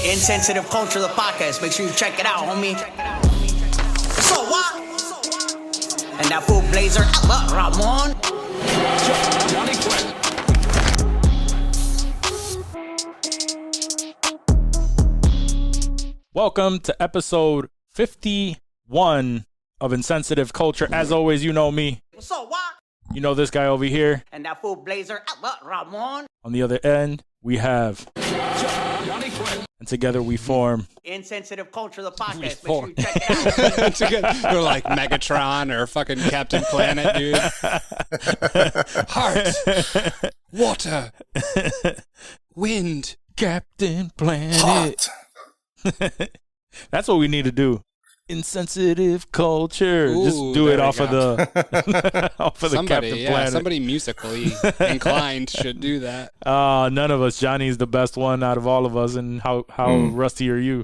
Insensitive Culture, the podcast. Make sure you check it out, homie. So what? And that full blazer, Ramon. Johnny Quinn. Welcome to episode 51 of Insensitive Culture. As always, you know me. So what? You know this guy over here. And that full blazer, Ramon. On the other end, we have Johnny Quinn. And together we form Insensitive Culture, the podcast. Make sure you check it out. Together, they're like Megatron or fucking Captain Planet, dude. Heart, water, wind, Captain Planet. That's what we need to do. Insensitive Culture. Ooh, just do it off of the somebody, Captain Planet. Somebody musically inclined should do that. None of us. Johnny's the best one out of all of us. And how rusty are you?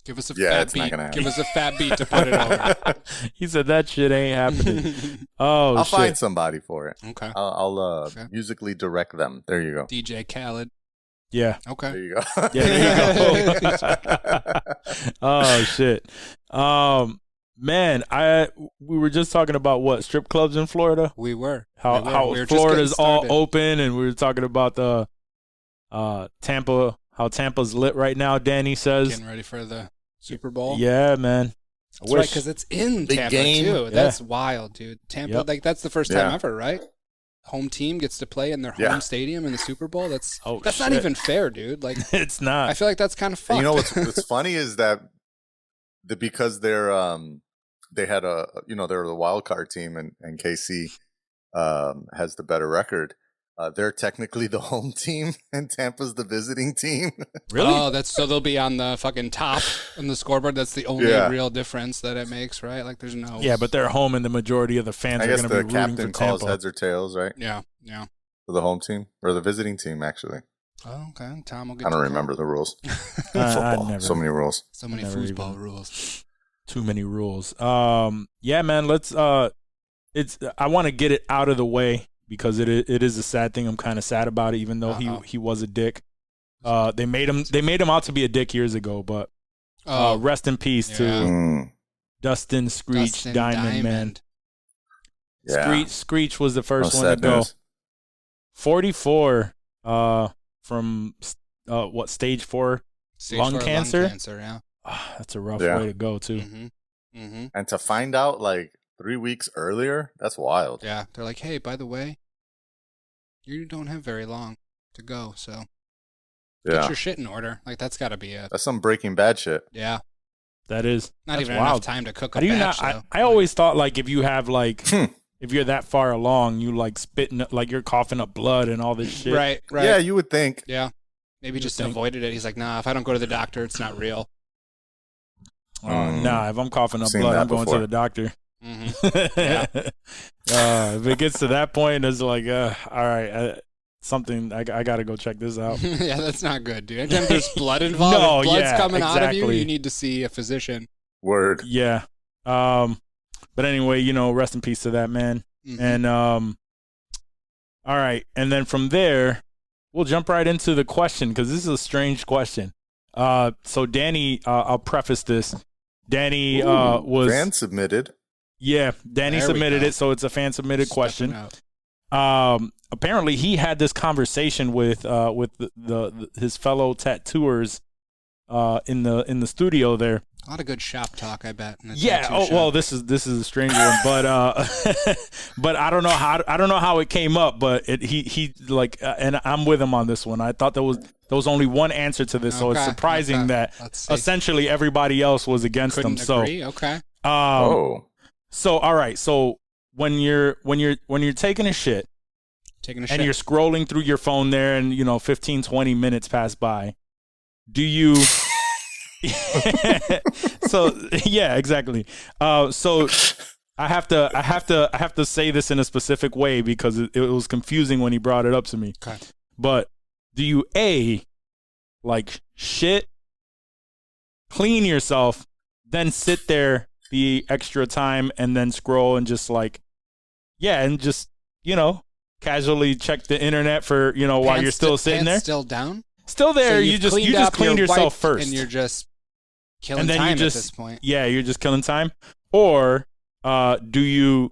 Give us a fat beat. Give us a fat beat to put it over. He said that shit ain't happening. I'll find somebody for it. Okay. I'll musically direct them. There you go. DJ Khaled. Yeah. Okay. There you go. Yeah, there you go. Oh shit. Man, we were just talking about what, strip clubs in Florida? We were. How Florida's all open, and we were talking about the Tampa, how Tampa's lit right now, Danny says. Getting ready for the Super Bowl. Yeah, man. That's right, because it's in Big Tampa game. too. Yeah. That's wild, dude. Tampa, Yep. like that's the first time ever, right? Home team gets to play in their home stadium in the Super Bowl. That's not even fair, dude. Like it's not. I feel like that's kind of fucked. You know what's funny is that because they're they had they're the wild card team and KC has the better record. They're technically the home team and Tampa's the visiting team. Really? Oh, that's so they'll be on the fucking top on the scoreboard. That's the only real difference that it makes, right? Like there's no. Yeah, but they're home, and the majority of the fans are going to be rooting for Tampa. I guess the captain calls heads or tails, right? Yeah. For the home team or the visiting team, actually. Oh, okay. Tom will get. I don't remember the rules. Football, so many rules. So many foosball rules. Too many rules. Yeah, man. Let's. I want to get it out of the way. Because it is a sad thing. I'm kind of sad about it, even though he was a dick. They made him out to be a dick years ago, but rest in peace to Dustin Screech Diamond, man. Yeah. Screech was the first one to go. 44 from stage 4 lung cancer. Lung cancer, yeah. That's a rough way to go too. Mm-hmm. And to find out like 3 weeks earlier, that's wild. Yeah, they're like, hey, by the way, you don't have very long to go, so get your shit in order. Like that's got to be it. That's some Breaking Bad shit. Yeah, that is not even wild. enough time to cook a batch. I always thought like if you have like if you're that far along, you like spitting like you're coughing up blood and all this shit. Right. Yeah, you would think. Yeah, maybe just avoided it. He's like, nah, if I don't go to the doctor, it's not real. Nah, if I'm coughing up blood, I'm going to the doctor. Mm-hmm. Yeah. If it gets to that point, it's like, all right, something I got to go check this out. Yeah, that's not good, dude. Anytime there's blood involved, if blood's coming out of you, you need to see a physician. Word. Yeah. But anyway, rest in peace to that man. Mm-hmm. And all right, and then from there, we'll jump right into the question because this is a strange question. So Danny, I'll preface this. Danny was fan submitted. Yeah, Danny submitted it, so it's a fan submitted question. Apparently, he had this conversation with his fellow tattooers in the studio there. A lot of good shop talk, I bet. Yeah. Oh well, this is a strange one, but but I don't know how it came up, but he like, and I'm with him on this one. I thought there was only one answer to this, so it's surprising that essentially everybody else was against him. Agree. So okay. So all right. So when you're taking a shit and you're scrolling through your phone there, and 15, 20 minutes pass by, do you? So yeah, exactly. So I have to say this in a specific way because it was confusing when he brought it up to me. Okay. But do you like shit, clean yourself, then sit there the extra time and then scroll and just and just casually check the internet for while you're still sitting there? Still down? Still there. So you just cleaned yourself first, and you're just killing time at this point. Yeah, you're just killing time. Or do you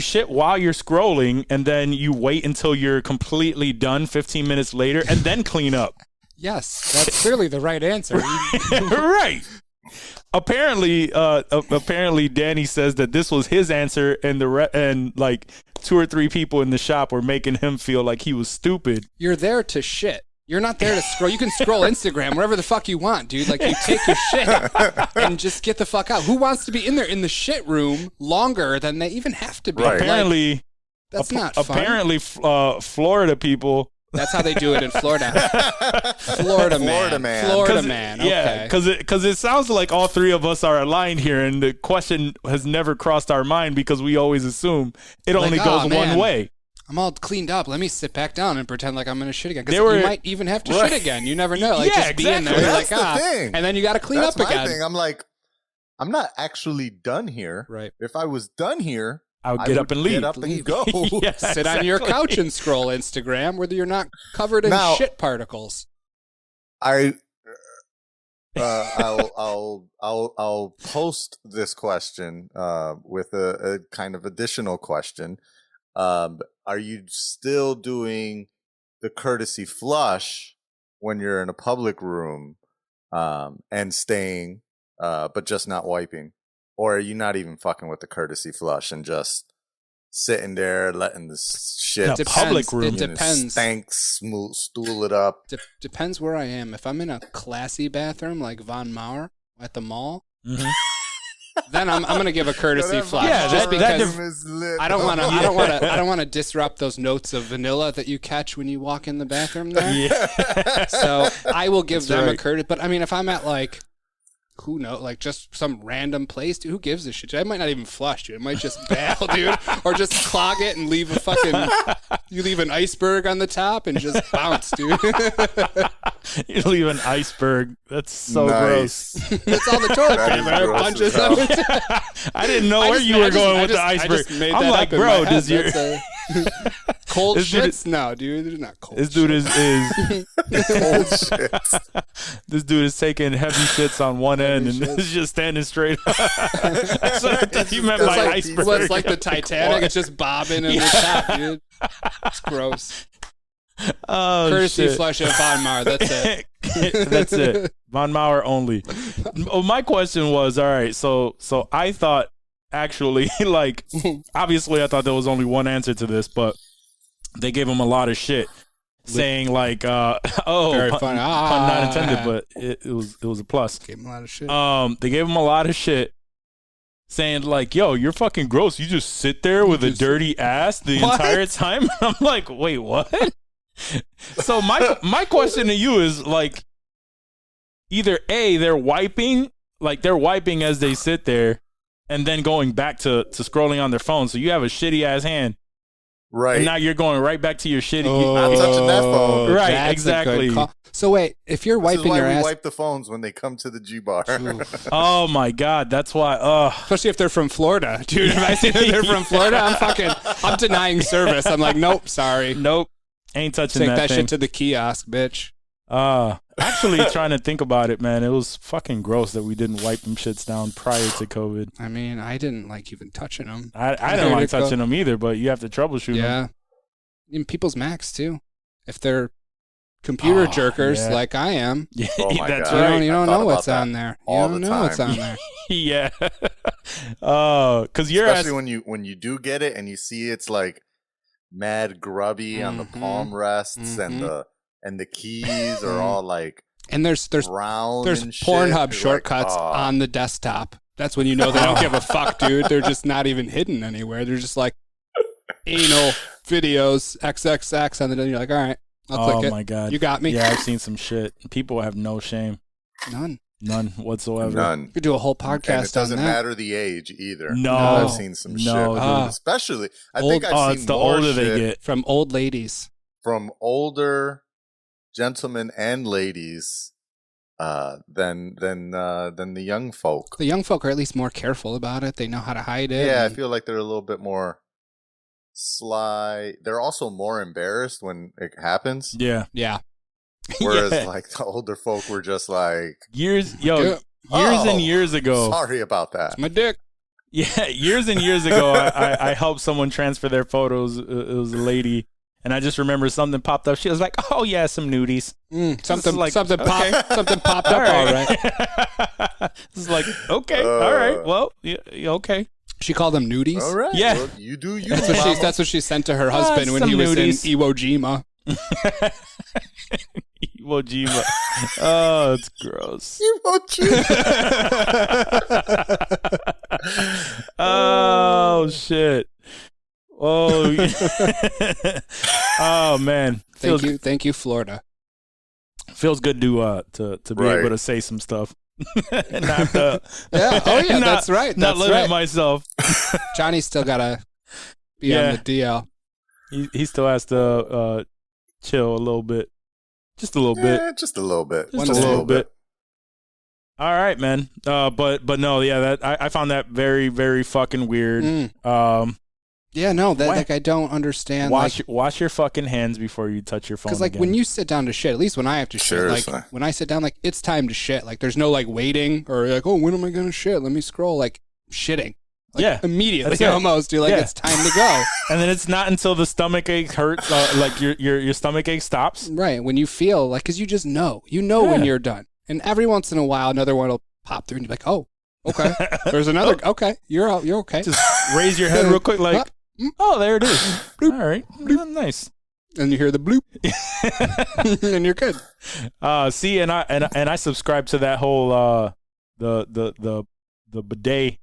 shit while you're scrolling and then you wait until you're completely done 15 minutes later and then clean up? Yes, that's clearly the right answer. Right. Apparently, Danny says that this was his answer, and like 2 or 3 people in the shop were making him feel like he was stupid. You're there to shit. You're not there to scroll. You can scroll Instagram wherever the fuck you want, dude. Like, you take your shit and just get the fuck out. Who wants to be in there in the shit room longer than they even have to be? Right. Apparently, like, that's not fun. Apparently, Florida people. That's how they do it in Florida. Florida man. Okay. Yeah, because it sounds like all 3 of us are aligned here, and the question has never crossed our mind because we always assume it only goes one way. I'm all cleaned up. Let me sit back down and pretend like I'm going to shit again. Because you might even have to shit again. You never know. Like, just be in there. You're like, thing. And then you got to clean up again. Thing. I'm like, I'm not actually done here. Right. If I was done here, I would get up and leave. Get up and go. Yeah, sit on your couch and scroll Instagram, whether you're not covered in shit particles. I'll post this question with a kind of additional question. Are you still doing the courtesy flush when you're in a public room and staying, but just not wiping? Or are you not even fucking with the courtesy flush and just sitting there letting the shit in a public room? It depends. Stank, stool it up. Depends where I am. If I'm in a classy bathroom like Von Maur at the mall, then I'm gonna give a courtesy flush. Yeah, just because lit. I don't want to disrupt those notes of vanilla that you catch when you walk in the bathroom there. Yeah. So I will give them a courtesy. But I mean, if I'm at like, who knows, like just some random place, dude, who gives a shit? I might not even flush, dude. It might just bail, dude, or just clog it and leave you leave an iceberg on the top and just bounce, dude. You leave an iceberg. That's so nice. Gross. That's all the toilet paper. Bunches of it. I didn't know where you were going with the iceberg. I'm like, bro, does your cold shits? No, dude, they're not cold. This dude is cold shits. This dude is taking heavy shits on one end and is just standing straight up. That's what I thought you meant by iceberg. Well, it's like the Titanic. It's just bobbing in the top, dude. It's gross. Oh, courtesy shit. flush at Von Maur. That's it. That's it. Von Maur only. Oh, my question was, all right, so I thought actually, like, obviously I thought there was only one answer to this, but they gave him a lot of shit saying like, very funny. Pun not intended, but it was a plus. Gave him a lot of shit. They gave him a lot of shit saying like, yo, you're fucking gross. You just sit there with a dirty ass the entire time. I'm like, wait, what? So my question to you is like, either A, they're wiping as they sit there and then going back to scrolling on their phone. So you have a shitty ass hand. Right. And now you're going right back to your shitty. Not touching that phone. Right, That's exactly. So wait, if you're wiping this is why your we ass, wipe the phones when they come to the G bar. Oh my God, that's why. Especially if they're from Florida, dude. If I see that they're from Florida, I'm denying service. I'm like, nope, sorry, nope, ain't touching take that thing. shit to the kiosk, bitch. Actually, trying to think about it, man, it was fucking gross that we didn't wipe them shits down prior to COVID. I mean, I didn't like even touching them. I didn't like touching them either, but you have to troubleshoot them. Yeah, in people's Macs too. If they're computer jerkers like I am, yeah, oh my that's God. right. You don't know what's on there. You all don't the know time. what's on there. Yeah. Because you're especially when you do get it and you see it's like mad grubby on the palm rests and the keys are all like and there's brown. There's and Pornhub shit. shortcuts on the desktop. That's when you know they don't give a fuck, dude. They're just not even hidden anywhere. They're just like anal videos XXX on the. You're like, all right, I'll click it. Oh my God, you got me. Yeah, I've seen some shit. People have no shame. None whatsoever. None. We could do a whole podcast on that. And it doesn't matter the age either. No, I've seen some shit. Especially, I think I've seen it's the more older shit they get from old ladies, from older gentlemen and ladies, than the young folk. The young folk are at least more careful about it. They know how to hide it. Yeah, I feel like they're a little bit more sly. They're also more embarrassed when it happens. Yeah. Yeah. Whereas Yeah. like the older folk were just like, years Oh, and years ago. sorry about that. It's my dick. Yeah, years and years ago, I helped someone transfer their photos. It was a lady, and I just remember something popped up. She was like, "Oh yeah, some nudies." Something like, something okay. something popped up. All right. It's like, okay, all right, well, yeah, okay. She called them nudies. All right. Yeah. Well, you do you. That's what she sent to her husband when some he was nudies. in Iwo Jima. Iwo Jima. Oh, it's gross. Oh shit. Oh. Oh man. Thank you, Florida. Feels good to be Right. able to say some stuff. And not to, Yeah. Oh yeah. not- That's right. not That's limit right. myself. Johnny's still gotta be on the DL. He still has to chill a little bit. Just a little bit. Yeah, just a little bit. Just a little bit. All right, man. But no, yeah, that I found that very, very fucking weird. Yeah, no, that Why- like I don't understand. Wash your fucking hands before you touch your phone. Because like again. when you sit down to shit, at least when I have to shit, like Seriously. when I sit down, like it's time to shit. Like there's no like waiting or like, oh, when am I gonna shit? Let me scroll. Like shitting. Like, Yeah, immediately that's it. almost. You're like, Yeah. it's time to go. and then it's not until the stomach ache hurts, like your stomach ache stops. Right. When you feel like, because you just know. You know when Yeah. you're done. And every once in a while, another one will pop through and you're like, oh, okay. There's another. Okay. You're okay. Just raise your head real quick, like, oh, there it is. All right, nice. And you hear the bloop. And you're good. See, and I subscribe to that whole the bidet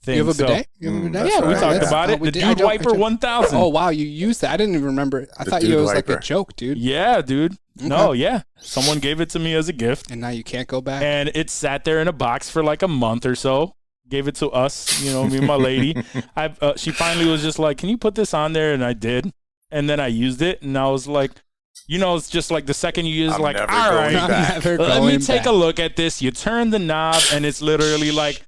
thing. You have a so- bidet? You have a bidet? that's Yeah, we right. talked Yeah. about it. we The did. I Dude don't- Wiper 1000. Oh, wow. You used that. I didn't even remember. I The thought Dude it was like Wiper. a joke, dude. Yeah, dude. Okay. No, yeah. Someone gave it to me as a gift, And now you can't go back. and it sat there in a box for like a month or so. Gave it to us, me and my lady. She finally was just like, "Can you put this on there?" And I did, and then I used it, and I was like, it's just like the second you use, I'm like, never all going right, I'm back. never let me going take back. a look at this. You turn the knob, and it's literally like,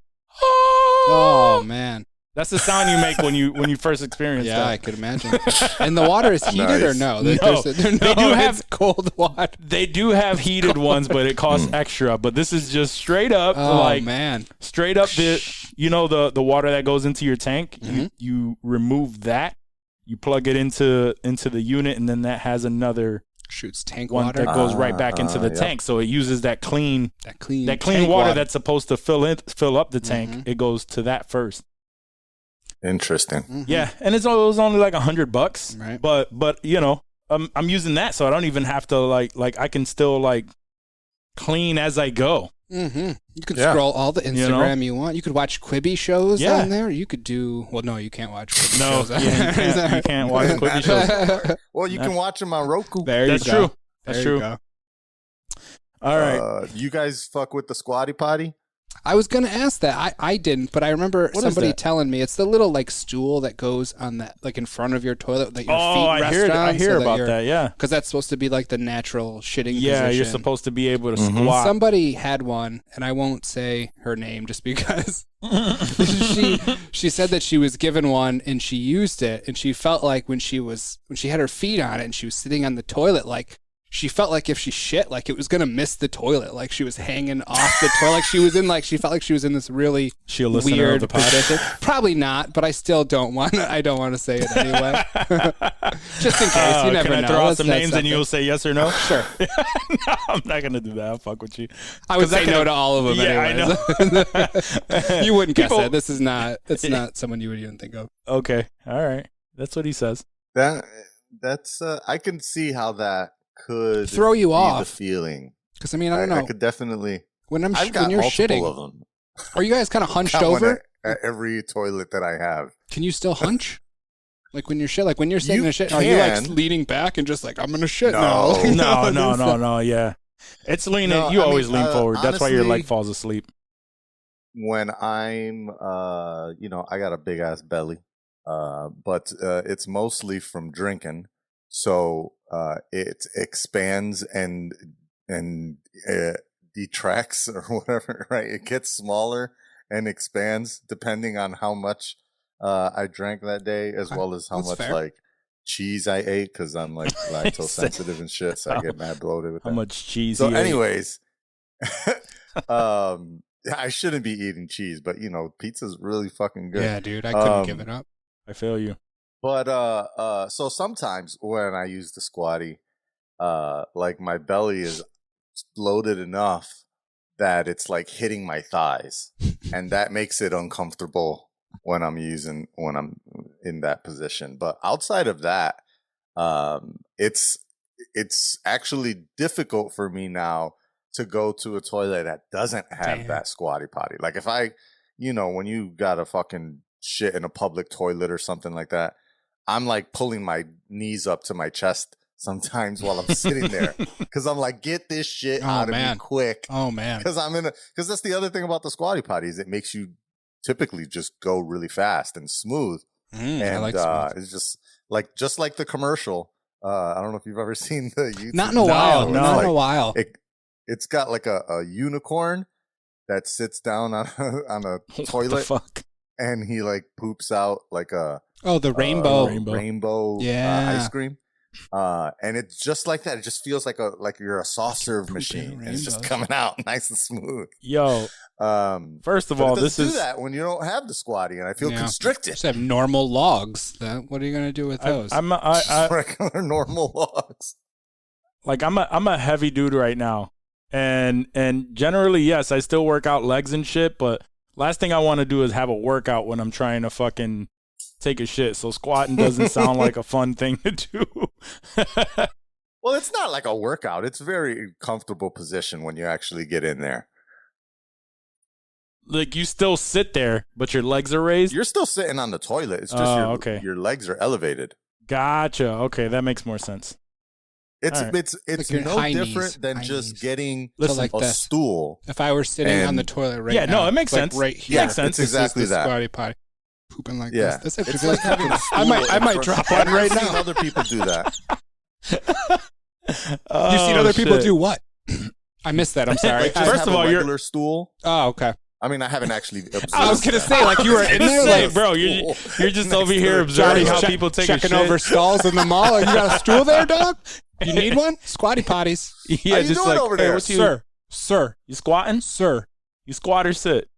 Oh, man. That's the sound you make when you first experience Yeah, I that. could imagine. And the water is heated or Nice. no? No. They do have- it's cold water. They do have heated ones, but it costs extra. But this is just straight up, Oh, like man. straight up the water that goes into your tank. You remove that, you plug it into the unit, and then that has another Shoots tank one water. that goes right back into the yep. tank. So it uses that clean That clean water, tank that's supposed to fill up the tank. It goes to that first. Interesting. Mhm. Yeah, and it was only like $100. Right. But I'm using that, so I don't even have to like I can still like clean as I go. Mm-hmm. You could Yeah. scroll all the You know? Instagram you want. You could watch Quibi shows Yeah. on there. You could do. Well, no, you can't watch Quibi No, shows. yeah, you can't watch Quibi shows. Well, you can watch them on Roku. There That's you go. true. That's There you true. go. All right. You guys fuck with the squatty potty? I was gonna ask that. I didn't, but I remember What is somebody that? telling me it's the little like stool that goes on that like in front of your toilet that your feet I rest on. I hear about that. Yeah. Because that's supposed to be like the natural shitting Yeah, position. you're supposed to be able to squat. Somebody had one, and I won't say her name just because she said that she was given one and she used it, and she felt like when she had her feet on it and she was sitting on the toilet, like she felt like if she shit, like it was gonna miss the toilet, like she was hanging off the toilet, like she felt like she was in this really She'll listen to weird the pod. position. Probably not, but I still don't want. I don't want to say it anyway, just in case. You never can I know. throw out That's- some that's names and something. you'll say yes or no? Sure. No, I'm not gonna do that. I'll fuck with you. I would 'Cause that say no could've- to all of them. Yeah, I anyways. You wouldn't guess People- that. This is not. It's not someone you would even think of. Okay. All right. That's what he says. That's I can see how that could Throw you be off. the feeling. Because I mean, I don't know. I could definitely. when I've got when you're multiple shitting, of them. are you guys kind of hunched Got one over? at every toilet that I have. Can you still hunch? Like when you're shit, like when you're sitting You in a shit, are you like can. leaning back and just like I'm gonna shit No. now? No. Yeah. It's leaning. No, you I always mean, lean forward. That's why your honestly- leg falls asleep. When I'm, I got a big ass belly, but it's mostly from drinking. So it expands and detracts or whatever, right? It gets smaller and expands depending on how much I drank that day, as well as how That's much fair. like cheese I ate because I'm like lactose sensitive and shit, so I get mad bloated with that. How much cheese? So, anyways, I shouldn't be eating cheese, but pizza's really fucking good. Yeah, dude, I couldn't give it up. I feel you. But so sometimes when I use the squatty, like my belly is loaded enough that it's like hitting my thighs, and that makes it uncomfortable when I'm in that position. But outside of that, it's actually difficult for me now to go to a toilet that doesn't have that squatty potty. Like if I, when you got a fucking shit in a public toilet or something like that, I'm like pulling my knees up to my chest sometimes while I'm sitting there because I'm like, get this shit out of me quick. Oh man, because because that's the other thing about the squatty potty is it makes you typically just go really fast and smooth. And I like smooth. It's just like the commercial. I don't know if you've ever seen the YouTube. Not in a while. Not in a while. It's got like a unicorn that sits down on a toilet. What the fuck? And he like poops out like a the rainbow ice cream. And it's just like that. It just feels like you're a soft serve machine. And it's just coming out nice and smooth. Yo, first of all, this is that when you don't have the squatty, and I feel constricted. Just have normal logs. What are you gonna do with those? Regular normal logs. Like I'm a heavy dude right now, and generally yes, I still work out legs and shit. But last thing I want to do is have a workout when I'm trying to fucking take a shit. So squatting doesn't sound like a fun thing to do. Well, it's not like a workout. It's a very comfortable position when you actually get in there. Like you still sit there, but your legs are raised? You're still sitting on the toilet. It's just your legs are elevated. Gotcha. Okay, that makes more sense. It's right. it's like no different than just getting a stool. If I were sitting on the toilet right now. Yeah, no, it makes sense. Right here. Makes sense. It's exactly that. Squatty potty. Pooping like this. That's actually it's like having a stool. I might drop one right now. I've seen other people do that. You've seen other people do what? I missed that. I'm sorry. First of all, regular stool. Oh, okay. I mean, I haven't actually observed I was gonna say, like you were in there, like, bro, you're just over here observing how people take a shit. Checking over stalls in the mall. Like, you got a stool there, dog? You need one? Squatty potties. Yeah, how you just doing like over there? Sir. You squatting? Sir. You squat or sit?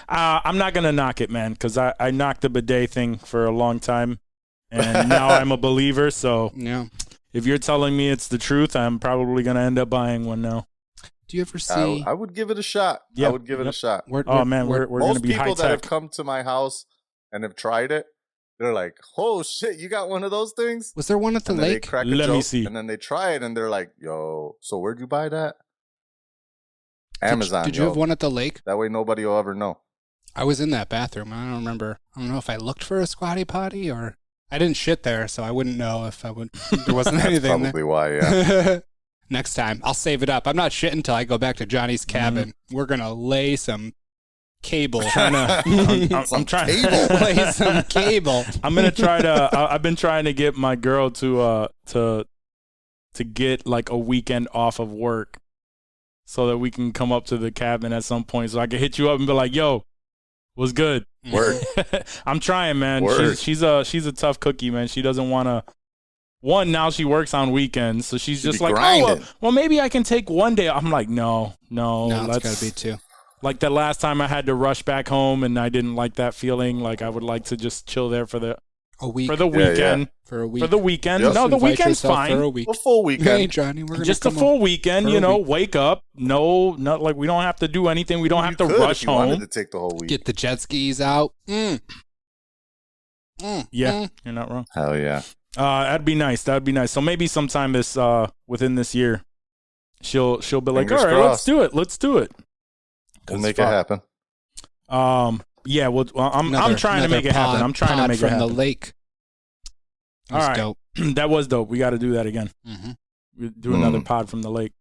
I'm not gonna knock it, man, because I knocked the bidet thing for a long time, and now I'm a believer. So yeah, if you're telling me it's the truth, I'm probably gonna end up buying one now. Do you ever see? I would give it a shot. Yep. I would give it a shot. We're gonna be high people that have tech. come to my house and have tried it, they're like, "Oh shit, you got one of those things?" Was there one at the lake? They crack a Let me joke, see. And then they try it, and they're like, "Yo, so where'd you buy that?" Amazon. Did you have one at the lake? That way, nobody will ever know. I was in that bathroom. I don't remember. I don't know if I looked for a squatty potty or I didn't shit there, so I wouldn't know if I would. There wasn't anything. Probably there. why. Yeah. Next time, I'll save it up. I'm not shitting until I go back to Johnny's cabin. We're gonna lay some cable. I'm trying to lay some cable. I'm gonna try to. I've been trying to get my girl to get like a weekend off of work, so that we can come up to the cabin at some point, so I can hit you up and be like, "Yo, what's good?" Word. I'm trying, man. Word. She's a tough cookie, man. She doesn't want to. One, now she works on weekends, so she's just like, grinding. "Oh, well, maybe I can take one day." I'm like, no, it's gotta be two. Like the last time I had to rush back home, and I didn't like that feeling. Like I would like to just chill there for the weekend. Yeah. For a week. For the weekend. Yep. No, the Invite weekend's yourself fine. for a week. A full weekend. Hey, Johnny, we're gonna Just a come full weekend, for a week. Wake up. No, not like we don't have to do anything. We don't have to You could rush if you wanted home. to take the whole week. Get the jet skis out. Yeah, you're not wrong. Hell yeah. That'd be nice. So maybe sometime within this year, she'll be like, Fingers all right, crossed. let's do it. We'll make it happen. Yeah. Well, I'm trying to make it happen. I'm trying to make it happen. From the lake. That was dope. That was dope. We got to do that again. We do another pod from the lake.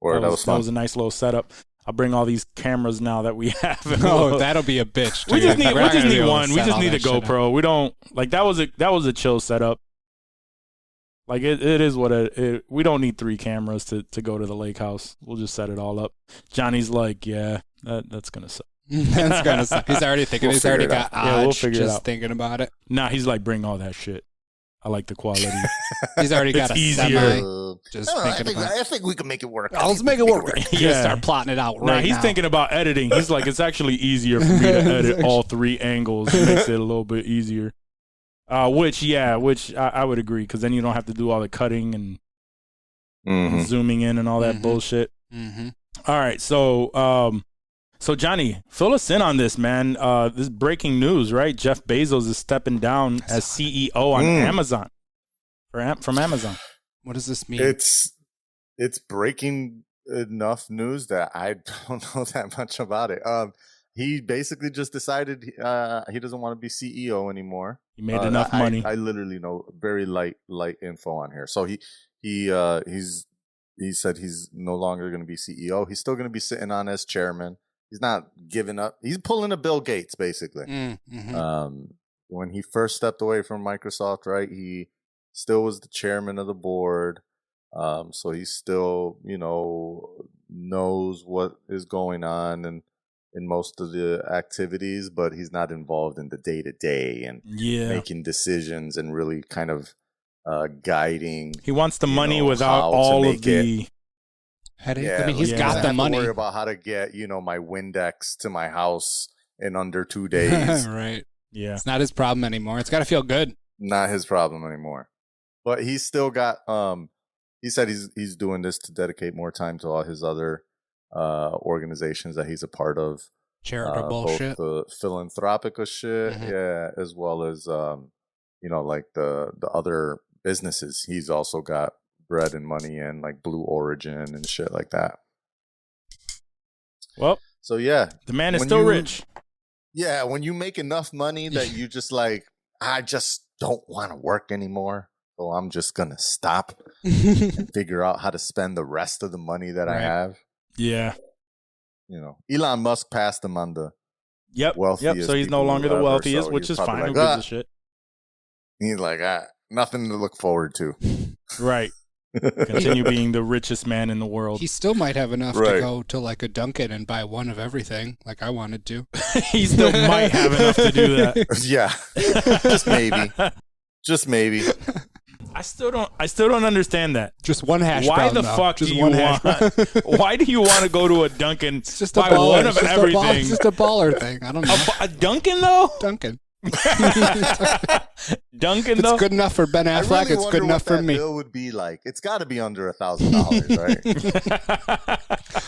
That was fun. That was a nice little setup. I'll bring all these cameras now that we have. Oh, that'll be a bitch. We just need one. We just all need a that shit GoPro. We don't like that was a chill setup. Like it is what we don't need 3 cameras to go to the lake house. We'll just set it all up. Johnny's like, yeah, that's gonna suck. That's gonna suck. He's already thinking. He's already got odds. Yeah, we'll figure it just out. thinking about it. Nah, he's like, bring all that shit. I like the quality. He's already got It's a easier. semi. Just I thinking about it. I think we can make it work. Let's make it work. Yeah. Yeah, start plotting it out Nah, right he's now. thinking about editing. He's like, it's actually easier for me to edit all 3 angles. It makes it a little bit easier. Which I would agree, because then you don't have to do all the cutting and zooming in and all that bullshit. Mm-hmm. All right, so Johnny, fill us in on this, man. This breaking news, right? Jeff Bezos is stepping down as CEO on Amazon. From Amazon. What does this mean? It's breaking enough news that I don't know that much about it. He basically just decided he doesn't want to be CEO anymore. He made enough money. I literally know very light info on here. So he said he's no longer going to be CEO. He's still going to be sitting on as chairman. He's not giving up. He's pulling a Bill Gates, basically. When he first stepped away from Microsoft, right, he still was the chairman of the board. So he still, knows what is going on and in most of the activities, but he's not involved in the day-to-day and making decisions and really kind of guiding. He wants the money without all of the headache. Yeah, I mean, he's got the money. Worry about how to get my Windex to my house in under 2 days. Right. Yeah. It's not his problem anymore. It's got to feel good. Not his problem anymore. But he's still got. He said he's doing this to dedicate more time to all his other organizations that he's a part of. Charitable both shit. The philanthropic shit, as well as like the other businesses. He's also got bread and money in, like Blue Origin and shit like that. Well, so yeah, the man is still rich. Yeah, when you make enough money that you just like, I just don't want to work anymore. So I'm just gonna stop and figure out how to spend the rest of the money that I have. Yeah. Elon Musk passed him on the wealthiest. So he's no longer the wealthiest, which is fine. Who gives a shit? He's like, nothing to look forward to. Right. Continue being the richest man in the world. He still might have enough to go to like a Dunkin' and buy one of everything, like I wanted to. He still might have enough to do that. Yeah. Just maybe. I still don't understand that. Just one hash Why brown, the though. fuck just do you want? Why do you want to go to a Dunkin'? It's just a buy baller. one of everything. It's just a baller thing. I don't know. A Dunkin' though? Dunkin'. Dunkin' It's though? good enough for Ben Affleck. Really It's good enough for me. Bill would be like, it's got to be under $1,000, right?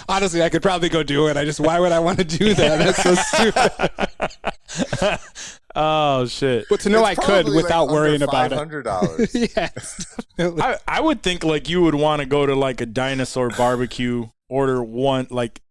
Honestly, I could probably go do it. Why would I want to do that? That's so stupid. Oh shit! But to know I could without worrying about it. $500. Yes. I would think like you would want to go to like a dinosaur barbecue, order one like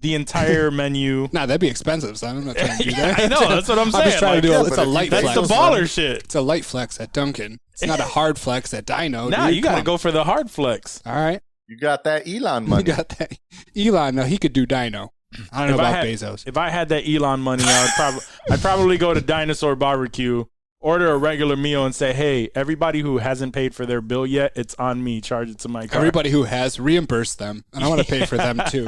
the entire menu. Nah, that'd be expensive, son. I'm not trying to do that. I know, that's what I'm saying. I'm just trying to do it's a light that's flex. That's the baller shit. It's a light flex at Dunkin'. It's not a hard flex at Dino. Nah, you got to go for the hard flex. All right. You got that Elon money. You got that. Elon, no, he could do Dino. I don't know about Bezos. If I had that Elon money, I'd probably go to Dinosaur Barbecue, order a regular meal, and say, "Hey, everybody who hasn't paid for their bill yet, it's on me. Charge it to my card." Everybody who has, reimburse them, and I want to pay for them too.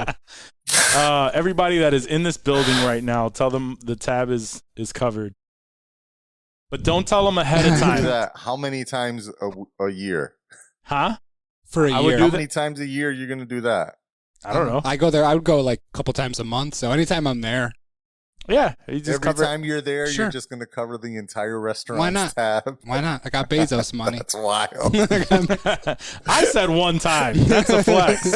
Everybody that is in this building right now, tell them the tab is covered, but don't tell them ahead of time. How many times a year? Huh? For a year. How many times a year you're gonna do that? I don't know. I go there. I would go like a couple times a month. So anytime I'm there. Yeah. You just Every time you're there, Sure. you're just going to cover the entire restaurant. Why not? Tab. Why not? I got Bezos money. That's wild. I said one time. That's a flex.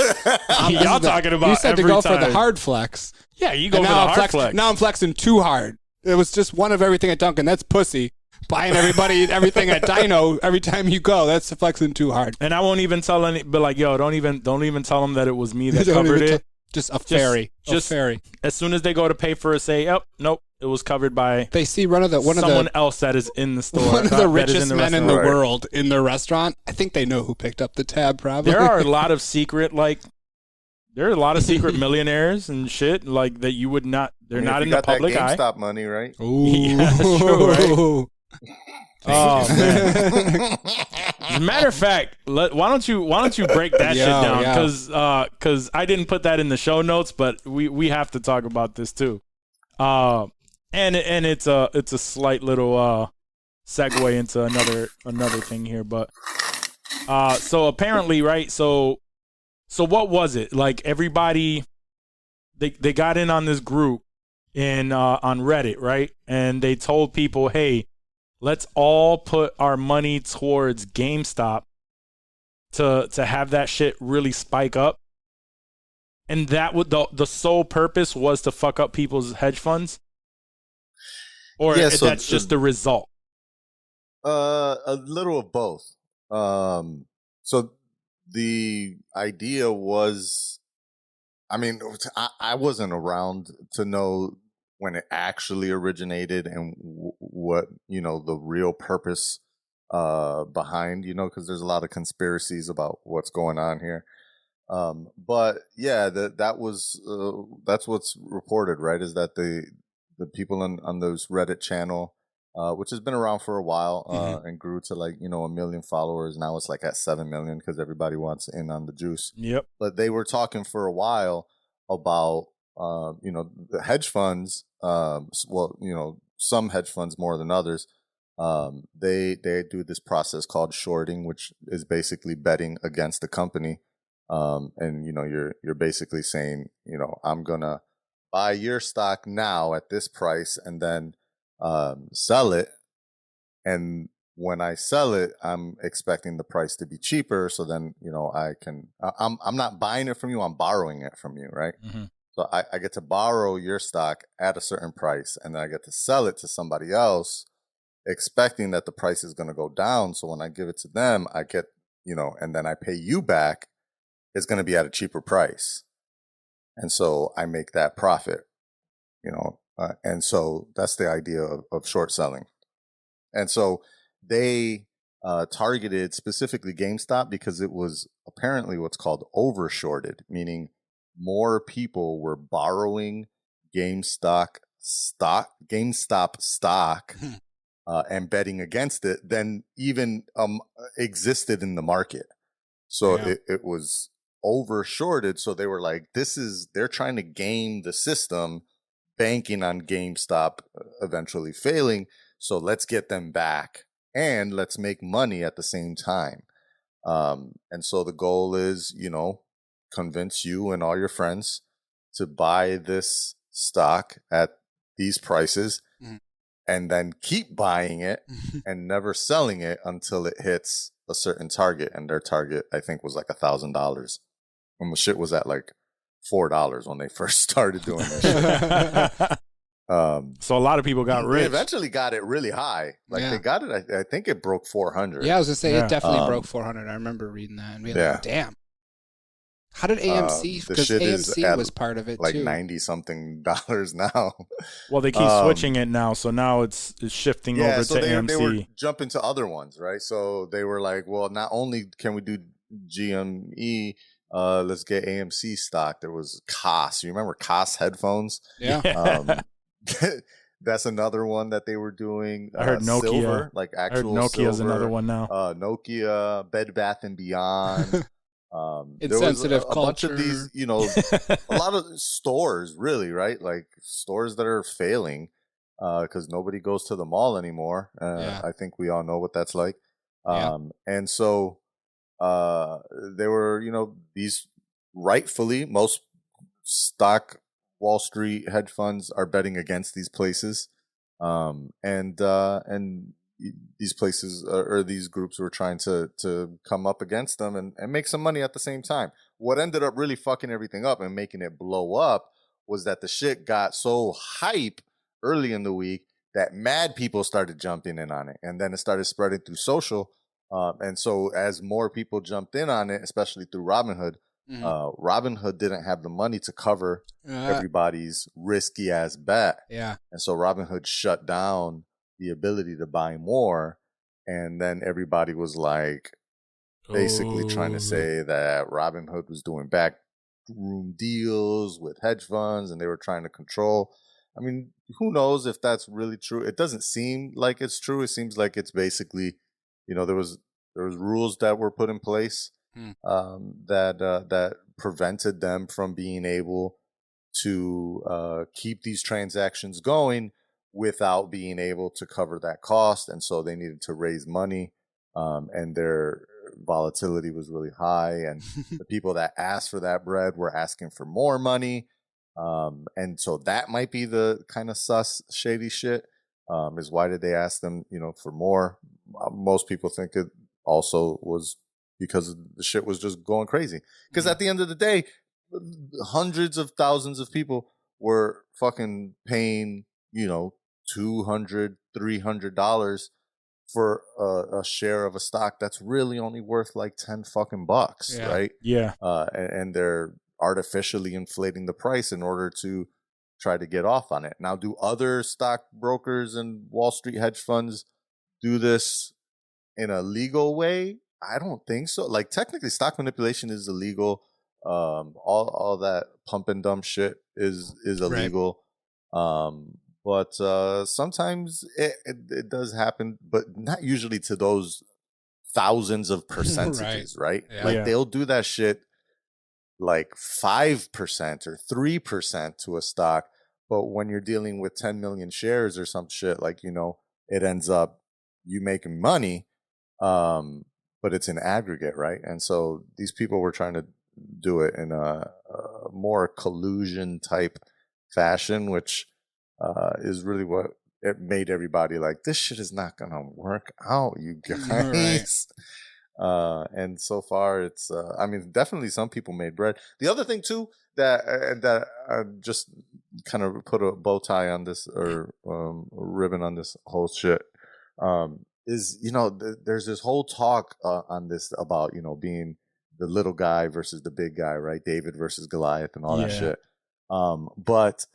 Y'all talking about You said to every go time. for the hard flex. Yeah, you go for the hard flex. Now I'm flexing too hard. It was just one of everything at Dunkin'. That's pussy. Buying everybody everything at Dino every time you go. That's flexing too hard. And I won't even tell any. But like, yo, don't even tell them that it was me that covered it. Just a ferry. Just a ferry. As soon as they go to pay for it, say, "Yep, nope, it was covered by." They see someone else that is in the store. One of the richest men in the restaurant. world in the restaurant. I think they know who picked up the tab. Probably. There are a lot of secret millionaires and shit like that you would not. They're not in the public eye. GameStop money, right? Ooh. Yeah, that's true, right? Oh man! As a matter of fact, why don't you break that shit down? Because I didn't put that in the show notes, but we have to talk about this too. And it's a slight little segue into another thing here, but so apparently, right? So what was it? Like everybody, they got in on this group on Reddit, right? And they told people, hey, let's all put our money towards GameStop to have that shit really spike up. And that would the sole purpose was to fuck up people's hedge funds? Or so that's just the result? A little of both. So the idea was, I mean, I wasn't around to know when it actually originated and what, the real purpose behind, because there's a lot of conspiracies about what's going on here. But yeah, that's what's reported, right? Is that the people on those Reddit channel, which has been around for a while, and grew to like 1 million followers. Now it's like at 7 million because everybody wants in on the juice. Yep. But they were talking for a while about the hedge funds. Some hedge funds more than others. They do this process called shorting, which is basically betting against the company. And you're basically saying, I'm gonna buy your stock now at this price and then sell it. And when I sell it, I'm expecting the price to be cheaper. So then, I'm not buying it from you. I'm borrowing it from you. Right. Mm-hmm. So I get to borrow your stock at a certain price and then I get to sell it to somebody else expecting that the price is going to go down. So when I give it to them, I get, and then I pay you back, it's going to be at a cheaper price. And so I make that profit, and so that's the idea of short selling. And so they targeted specifically GameStop because it was apparently what's called overshorted, meaning more people were borrowing GameStop stock and betting against it than even existed in the market. So it was overshorted. So they were like, they're trying to game the system, banking on GameStop eventually failing. So let's get them back and let's make money at the same time. And so the goal is, convince you and all your friends to buy this stock at these prices and then keep buying it and never selling it until it hits a certain target. And their target, I think, was like $1,000. When the shit was at like $4 when they first started doing this shit. So a lot of people got rich. They eventually got it really high. Like they got it, I think it broke 400. Yeah, I was gonna say it definitely broke 400. I remember reading that and being like, damn. How did AMC? Because AMC was part of it like too. Like $90-something now. Well, they keep switching it now, so now it's shifting over to AMC. They were jumping to other ones, right? So they were like, well, not only can we do GME, let's get AMC stock. There was COS. You remember COS headphones? Yeah. That's another one that they were doing. I heard Nokia. Silver, like actual I heard Nokia's silver. another one now. Nokia, Bed Bath and Beyond. Insensitive a bunch culture. of these, a lot of stores, really, right? Like stores that are failing because nobody goes to the mall anymore. I think we all know what that's like. And so they were, these rightfully, most stock Wall Street hedge funds are betting against these places. And these places or these groups were trying to come up against them and make some money at the same time. What ended up really fucking everything up and making it blow up was that the shit got so hype early in the week that mad people started jumping in on it. And then it started spreading through social. And so as more people jumped in on it, especially through Robinhood, Robinhood didn't have the money to cover everybody's risky ass bet. Yeah. And so Robinhood shut down the ability to buy more. And then everybody was like basically trying to say that Robinhood was doing backroom deals with hedge funds and they were trying to control. I mean, who knows if that's really true? It doesn't seem like it's true. It seems like it's basically, there was rules that were put in place that prevented them from being able to keep these transactions going without being able to cover that cost. And so they needed to raise money, and their volatility was really high. And the people that asked for that bread were asking for more money. And so that might be the kind of shady shit, is why did they ask them, for more? Most people think it also was because the shit was just going crazy. Because at the end of the day, hundreds of thousands of people were fucking paying, $200, $300 for a share of a stock that's really only worth like 10 fucking bucks, right? Yeah. And they're artificially inflating the price in order to try to get off on it. Now, do other stock brokers and Wall Street hedge funds do this in a legal way? I don't think so. Like, technically, stock manipulation is illegal. All that pump and dump shit is illegal. Right. But sometimes it does happen, but not usually to those thousands of percentages, right? Yeah. They'll do that shit like 5% or 3% to a stock. But when you're dealing with 10 million shares or some shit, it ends up you making money, but it's an aggregate, right? And so these people were trying to do it in a more collusion type fashion, which is really what it made everybody like, this shit is not gonna work out, you guys. Right. And so far it's definitely some people made bread. The other thing too that just kind of put a bow tie on this, or a ribbon on this whole shit, is there's this whole talk on this about being the little guy versus the big guy, right? David versus Goliath and all that shit. But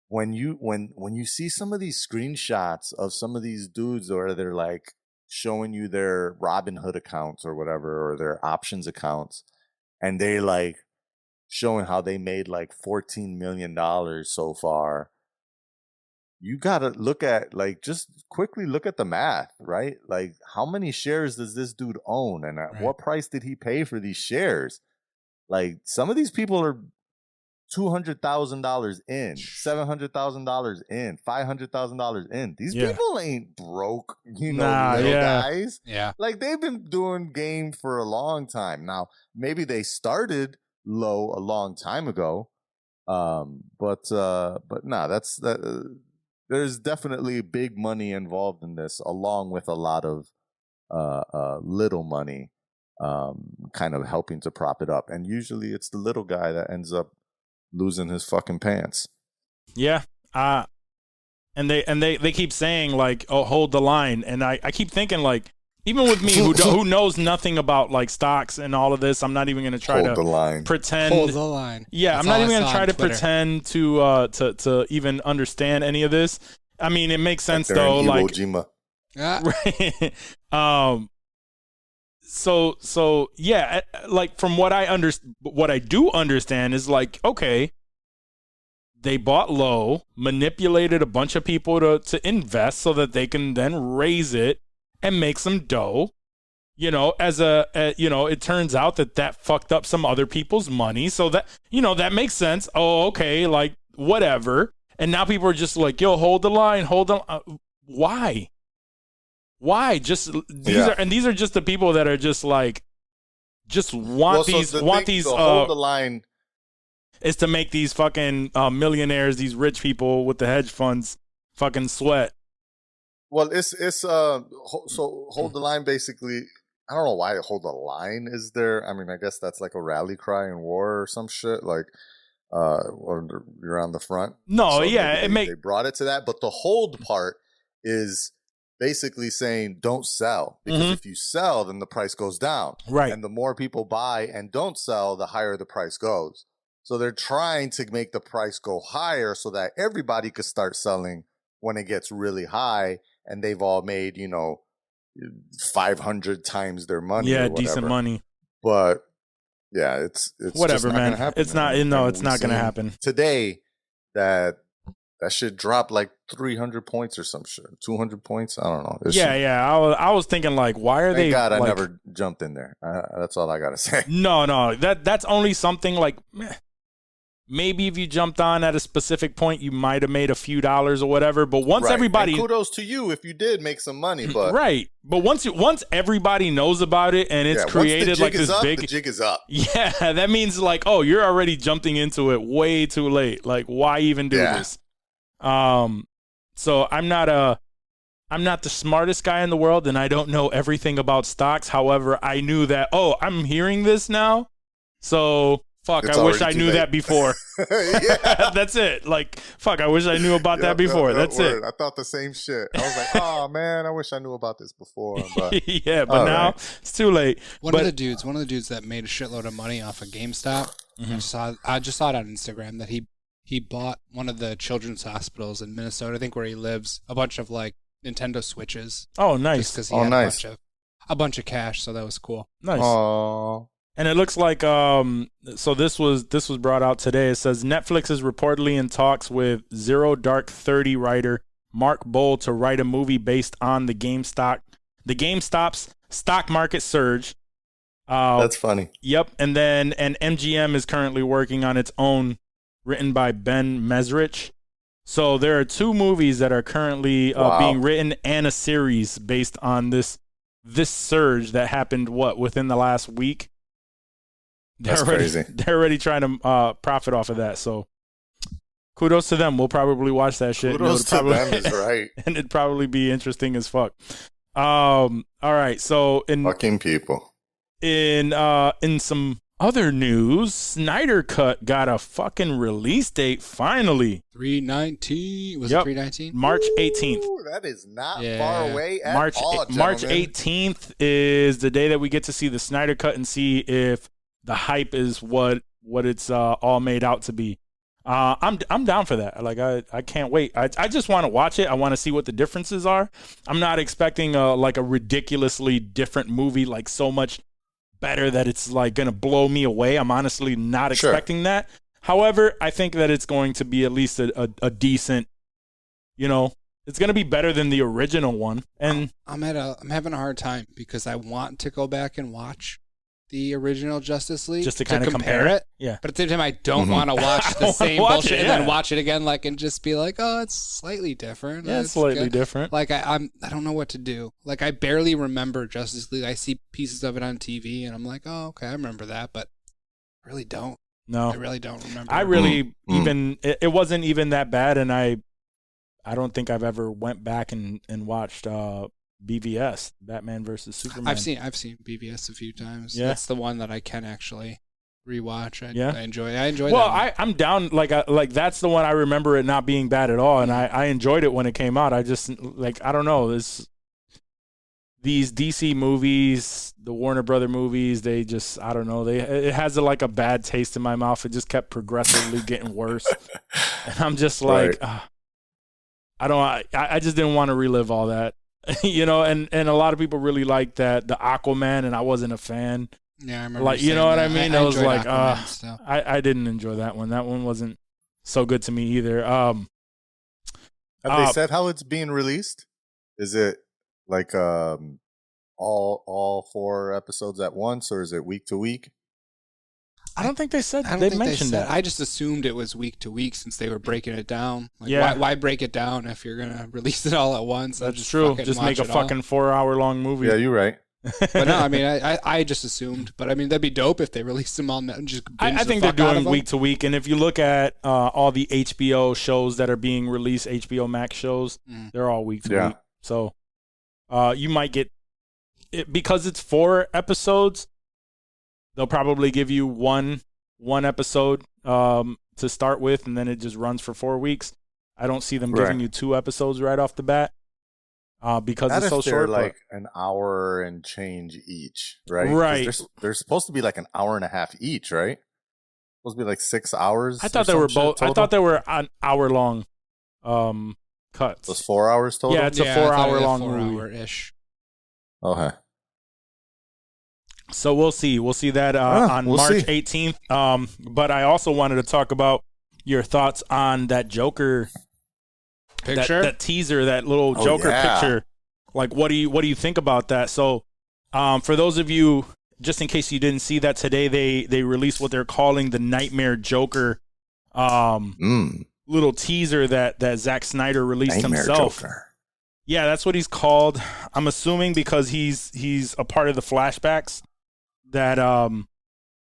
when you see some of these screenshots of some of these dudes, or they're like showing you their Robinhood accounts or whatever, or their options accounts, and they like showing how they made like $14 million so far, you gotta look at, just quickly look at the math, right? Like, how many shares does this dude own, and at what price did he pay for these shares? Like, some of these people are $200,000 in, $700,000 in, $500,000 in. These people ain't broke, little guys. Yeah, like, they've been doing game for a long time now. Maybe they started low a long time ago, but nah, that's that. There's definitely big money involved in this, along with a lot of little money, kind of helping to prop it up. And usually it's the little guy that ends up losing his fucking pants. Yeah. And they keep saying like, oh, hold the line. And I keep thinking, like, even with me who knows nothing about like stocks and all of this, I'm not even going to try to pretend. Hold the line. Yeah, I'm not even going to try to pretend to even understand any of this. I mean, it makes sense though. Like Jima. Right. So yeah, like from what I do understand is like, okay, they bought low, manipulated a bunch of people to invest so that they can then raise it and make some dough. It turns out that fucked up some other people's money. So that, that makes sense. Oh, okay. Like whatever. And now people are just like, yo, hold the line. Why? Why? Just these are just the people that are just like, just want hold the line is to make these fucking millionaires, these rich people with the hedge funds fucking sweat. Well, it's so hold the line basically. I don't know why hold the line is there. I mean, I guess that's like a rally cry in war or some shit, like or you're on the front. No, so yeah, they brought it to that, but the hold part is basically saying don't sell, because if you sell, then the price goes down, right? And the more people buy and don't sell, the higher the price goes. So they're trying to make the price go higher so that everybody could start selling when it gets really high, and they've all made 500 times their money. Yeah, decent money. But yeah, it's whatever, just not man. Gonna happen, it's not. No, it's not going to happen today. That shit dropped like 300 points or some shit, 200 points. I don't know. Yeah. I was thinking like, why are they? God, like, I never jumped in there. That's all I gotta say. No, that's only something like maybe if you jumped on at a specific point, you might have made a few dollars or whatever. But once everybody, and kudos to you if you did make some money, but right. But once everybody knows about it and it's created like this big, the jig is up. Yeah, that means like, oh, you're already jumping into it way too late. Like, why even do this? So I'm not the smartest guy in the world, and I don't know everything about stocks. However, I knew that. Oh, I'm hearing this now, so. Fuck, I wish I knew that before. That's it. Like, fuck, I wish I knew about that before. That's it. I thought the same shit. I was like, oh, man, I wish I knew about this before. But, yeah, but now it's too late. One of the dudes that made a shitload of money off of GameStop, I just saw it on Instagram that he bought one of the children's hospitals in Minnesota, I think where he lives, a bunch of, like, Nintendo Switches. Oh, nice. Because he had a bunch of cash, so that was cool. Nice. Aww. And it looks like so this was brought out today. It says Netflix is reportedly in talks with Zero Dark 30 writer Mark Bowl to write a movie based on the GameStop's stock market surge. That's funny. Yep. And MGM is currently working on its own, written by Ben Mesrich. So there are 2 movies that are currently being written and a series based on this surge that happened within the last week. That's crazy. They're already trying to profit off of that. So kudos to them. We'll probably watch that shit. Kudos to them is right. And it'd probably be interesting as fuck. All right. So fucking people. In some other news, Snyder Cut got a fucking release date finally. 3/19. Was it 3/19? March 18th. That is not far away at all, March 18th is the day that we get to see the Snyder Cut and see if the hype is what it's all made out to be. I'm down for that. Like I can't wait. I just want to watch it. I want to see what the differences are. I'm not expecting like a ridiculously different movie, like so much better that it's like gonna blow me away. I'm honestly not expecting that. However, I think that it's going to be at least a decent, it's gonna be better than the original one. And I'm having a hard time because I want to go back and watch the original Justice League just to kind of compare it. Yeah. But at the same time, I don't want to watch the same bullshit and then watch it again, like, and just be like, oh, it's slightly different. Yeah, it's slightly different. Like, I don't know what to do. Like, I barely remember Justice League. I see pieces of it on TV, and I'm like, oh, okay, I remember that, but I really don't. No. I really don't remember. I really it wasn't even that bad, and I don't think I've ever went back and watched BVS, Batman versus Superman. I've seen BVS a few times. Yeah. That's the one that I can actually rewatch. I enjoy well, that. I'm down. Like that's the one I remember it not being bad at all, and I enjoyed it when it came out. I just I don't know these DC movies, the Warner Brother movies. They just I don't know. It has a bad taste in my mouth. It just kept progressively getting worse, and I'm just like, I just didn't want to relive all that. And a lot of people really liked that the Aquaman, and I wasn't a fan. Yeah, I remember. Like, you know what I mean? I was like, still. I didn't enjoy that one. That one wasn't so good to me either. Have they said how it's being released? Is it like all 4 episodes at once, or is it week to week? I don't think they said they mentioned that. I just assumed it was week to week since they were breaking it down. Like, why break it down if you're gonna release it all at once? That's true. Just make a fucking 4-hour long movie. Yeah, you're right. But no, I mean, I just assumed. But I mean, that'd be dope if they released them all and just. I think they're doing week to week, and if you look at all the HBO shows that are being released, HBO Max shows, they're all week to week. So you might get it because it's 4 episodes. They'll probably give you one episode to start with, and then it just runs for 4 weeks. I don't see them giving you 2 episodes right off the bat because it's so short. Like an hour and change each, right? Right. They're supposed to be like an hour and a half each, right? Supposed to be like 6 hours. I thought they were both. Total? I thought they were an hour long cuts. It was 4 hours total. Yeah, it's a 4-hour long movie. 4-hour-ish. Okay. So we'll see. We'll see that on March 18th. But I also wanted to talk about your thoughts on that Joker picture, that teaser, that little Joker picture. Like, what do you think about that? So, for those of you, just in case you didn't see that today, they released what they're calling the Nightmare Joker little teaser that Zack Snyder released Nightmare himself. Joker. Yeah, that's what he's called. I'm assuming because he's a part of the flashbacks that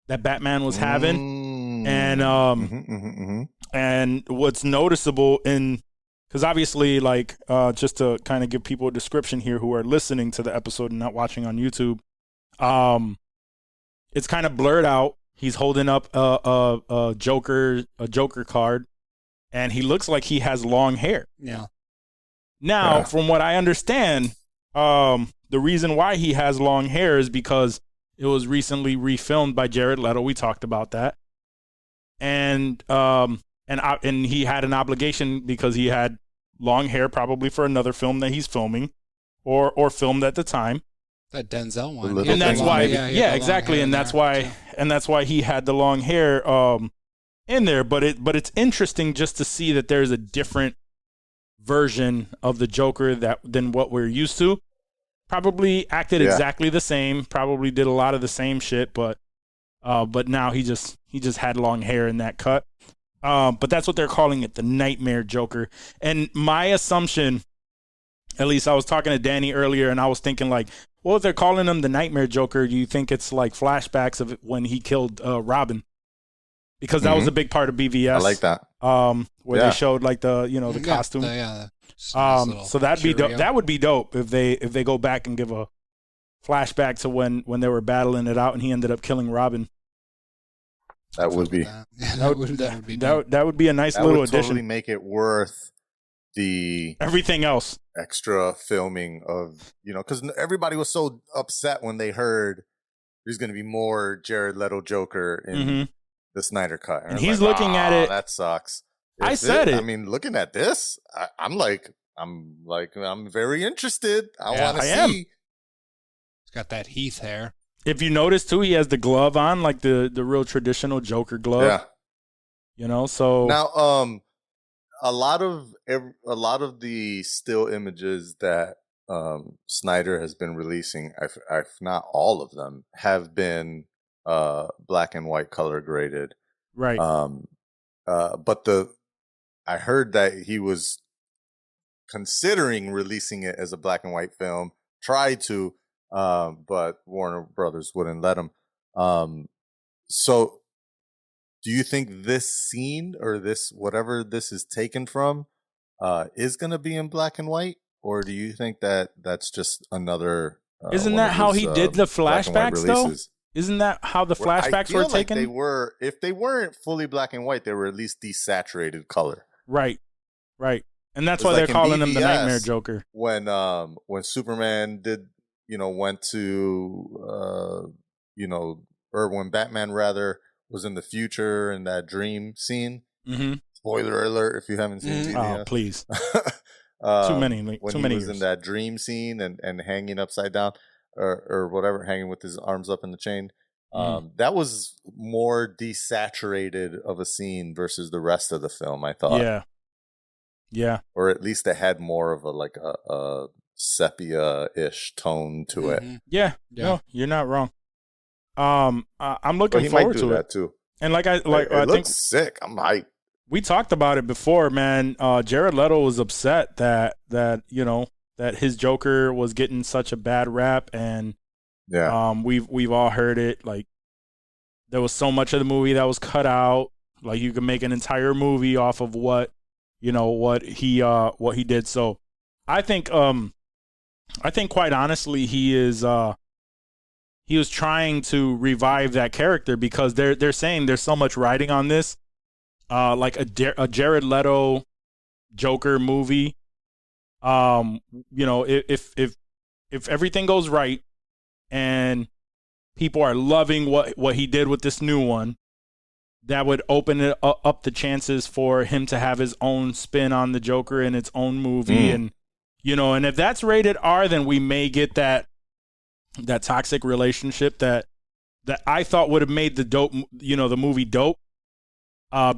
that Batman was having, and and what's noticeable because obviously, like, just to kind of give people a description here who are listening to the episode and not watching on YouTube, it's kind of blurred out. He's holding up a Joker card, and he looks like he has long hair. Yeah. Now, from what I understand, the reason why he has long hair is because it was recently refilmed by Jared Leto. We talked about that, and he had an obligation because he had long hair, probably for another film that he's filming, or filmed at the time. That Denzel one, and that's why, exactly, and that's why he had the long hair in there. But it's interesting just to see that there's a different version of the Joker than what we're used to. Probably acted exactly the same, probably did a lot of the same shit, but now he just had long hair in that cut. But that's what they're calling it, the Nightmare Joker. And my assumption, at least I was talking to Danny earlier, and I was thinking, like, well, if they're calling him the Nightmare Joker, do you think it's like flashbacks of when he killed Robin? Because that was a big part of BVS. I like that. Where they showed like the costume. So that'd be dope. That would be dope if they go back and give a flashback to when they were battling it out and he ended up killing Robin. That would be that would be a nice little addition. Totally make it worth the everything else extra filming of, because everybody was so upset when they heard there's going to be more Jared Leto Joker in the Snyder cut, and he's like, looking at it. That sucks. I said it. I mean, looking at this, I'm very interested. I want to see. He's got that Heath hair. If you notice too, he has the glove on, like the real traditional Joker glove. Yeah. So now, a lot of the still images that Snyder has been releasing, if not all of them, have been black and white color graded. Right. But I heard that he was considering releasing it as a black and white film, tried to, but Warner Brothers wouldn't let him. So do you think this scene or this, whatever this is taken from, is going to be in black and white? Or do you think that that's just another... Isn't that how he did the flashbacks, though? Isn't that how the flashbacks were taken? They were, if they weren't fully black and white, they were at least desaturated color. Right. And that's why they're calling him the Nightmare Joker. When Superman did, went to, or when Batman rather was in the future in that dream scene. Spoiler alert if you haven't seen it. Oh, please. Too many. When too he many was years. in that dream scene and hanging upside down or whatever, hanging with his arms up in the chain. That was more desaturated of a scene versus the rest of the film, I thought. Yeah. Or at least it had more of a sepia-ish tone to it. Yeah. No, you're not wrong. I'm looking forward to that too. And I looks think sick. I'm hyped. We talked about it before, man. Jared Leto was upset that his Joker was getting such a bad rap, and we've all heard it. Like, there was so much of the movie that was cut out. Like, you could make an entire movie off of what he did. So I think quite honestly he was trying to revive that character because they're saying there's so much riding on this. Like a Jared Leto Joker movie. If everything goes right and people are loving what he did with this new one, that would open it up the chances for him to have his own spin on the Joker in its own movie. And if that's rated R, then we may get that toxic relationship that I thought would have made the movie dope.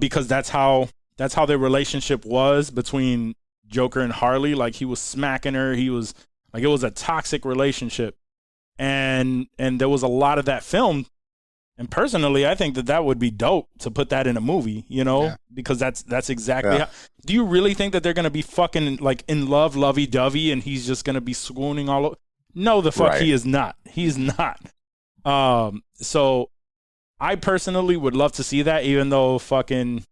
Because that's how their relationship was between Joker and Harley. Like, he was smacking her. He was like, it was a toxic relationship, and there was a lot of that film. And personally, I think that would be dope to put that in a movie, you know, because that's exactly how. Do you really think that they're going to be fucking like in love, lovey-dovey, and he's just going to be swooning all over? No, the fuck he is not. He's not. So I personally would love to see that, even though fucking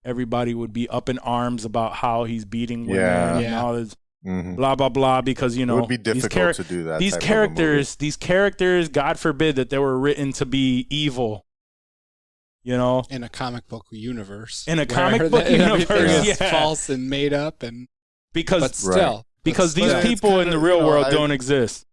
everybody would be up in arms about how he's beating women and all this blah, blah, blah, because, you know, it would be difficult to do that. These characters, God forbid that they were written to be evil, you know? In a comic book universe. It's false and made up, but still. Because these people in the real world don't exist.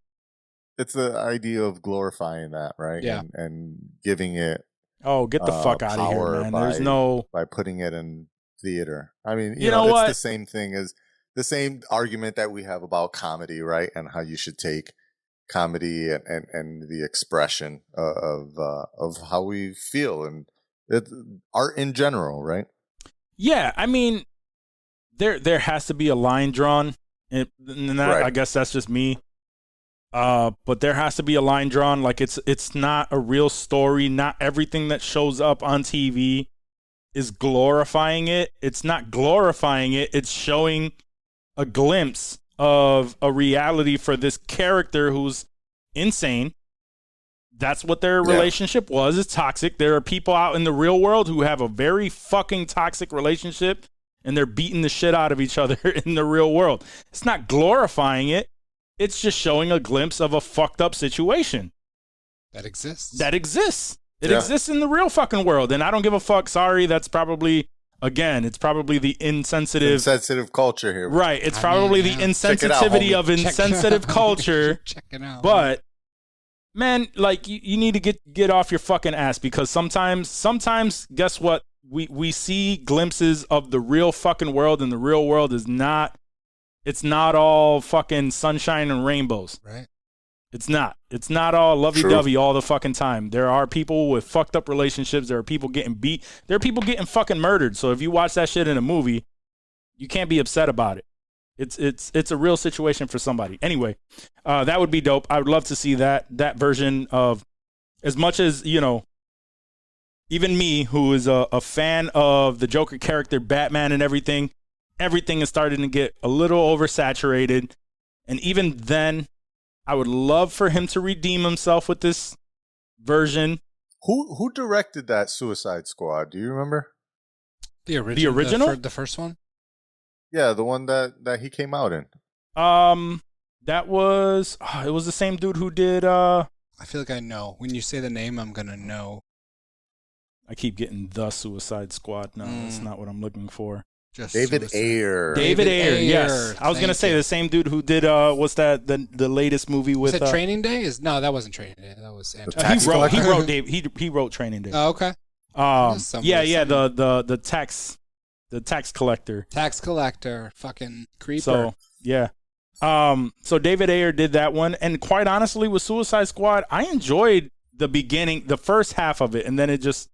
It's the idea of glorifying that, right? Yeah. And giving it get the fuck out of here, man. There's by putting it in theater. I mean, you know what? It's the same thing as the same argument that we have about comedy, right? And how you should take comedy and the expression of how we feel and art in general, right? Yeah, I mean, there has to be a line drawn, and I guess that's just me. But there has to be a line drawn. Like it's not a real story. Not everything that shows up on TV is glorifying it. It's not glorifying it. It's showing a glimpse of a reality for this character who's insane. That's what their relationship was. It's toxic. There are people out in the real world who have a very fucking toxic relationship, and they're beating the shit out of each other in the real world. It's not glorifying it. It's just showing a glimpse of a fucked up situation. That exists. It exists in the real fucking world, and I don't give a fuck. Sorry, that's probably... Again, it's probably the insensitive culture here. Right. It's probably the insensitivity of insensitive culture. Check it out. But man, like you need to get off your fucking ass, because sometimes guess what? We see glimpses of the real fucking world, and the real world is not all fucking sunshine and rainbows. Right. It's not all lovey-dovey all the fucking time. There are people with fucked up relationships. There are people getting beat. There are people getting fucking murdered. So if you watch that shit in a movie, you can't be upset about it. It's a real situation for somebody. Anyway, that would be dope. I would love to see that version of, as much as, you know, even me, who is a fan of the Joker character, Batman and everything is starting to get a little oversaturated. And even then, I would love for him to redeem himself with this version. Who directed that Suicide Squad? Do you remember? The original? The first one? Yeah, the one that he came out in. That was it was the same dude who did I feel like I know. When you say the name, I'm gonna know. I keep getting the Suicide Squad. No, that's not what I'm looking for. Just David Ayer. David Ayer, yes. I was going to say the same dude who did, what's that, the latest movie with... Was it Training Day? No, that wasn't Training Day. That was... He wrote Training Day. Oh, okay. The tax collector. Tax collector. Fucking creeper. So, yeah. So David Ayer did that one. And quite honestly, with Suicide Squad, I enjoyed the beginning, the first half of it, and then it just...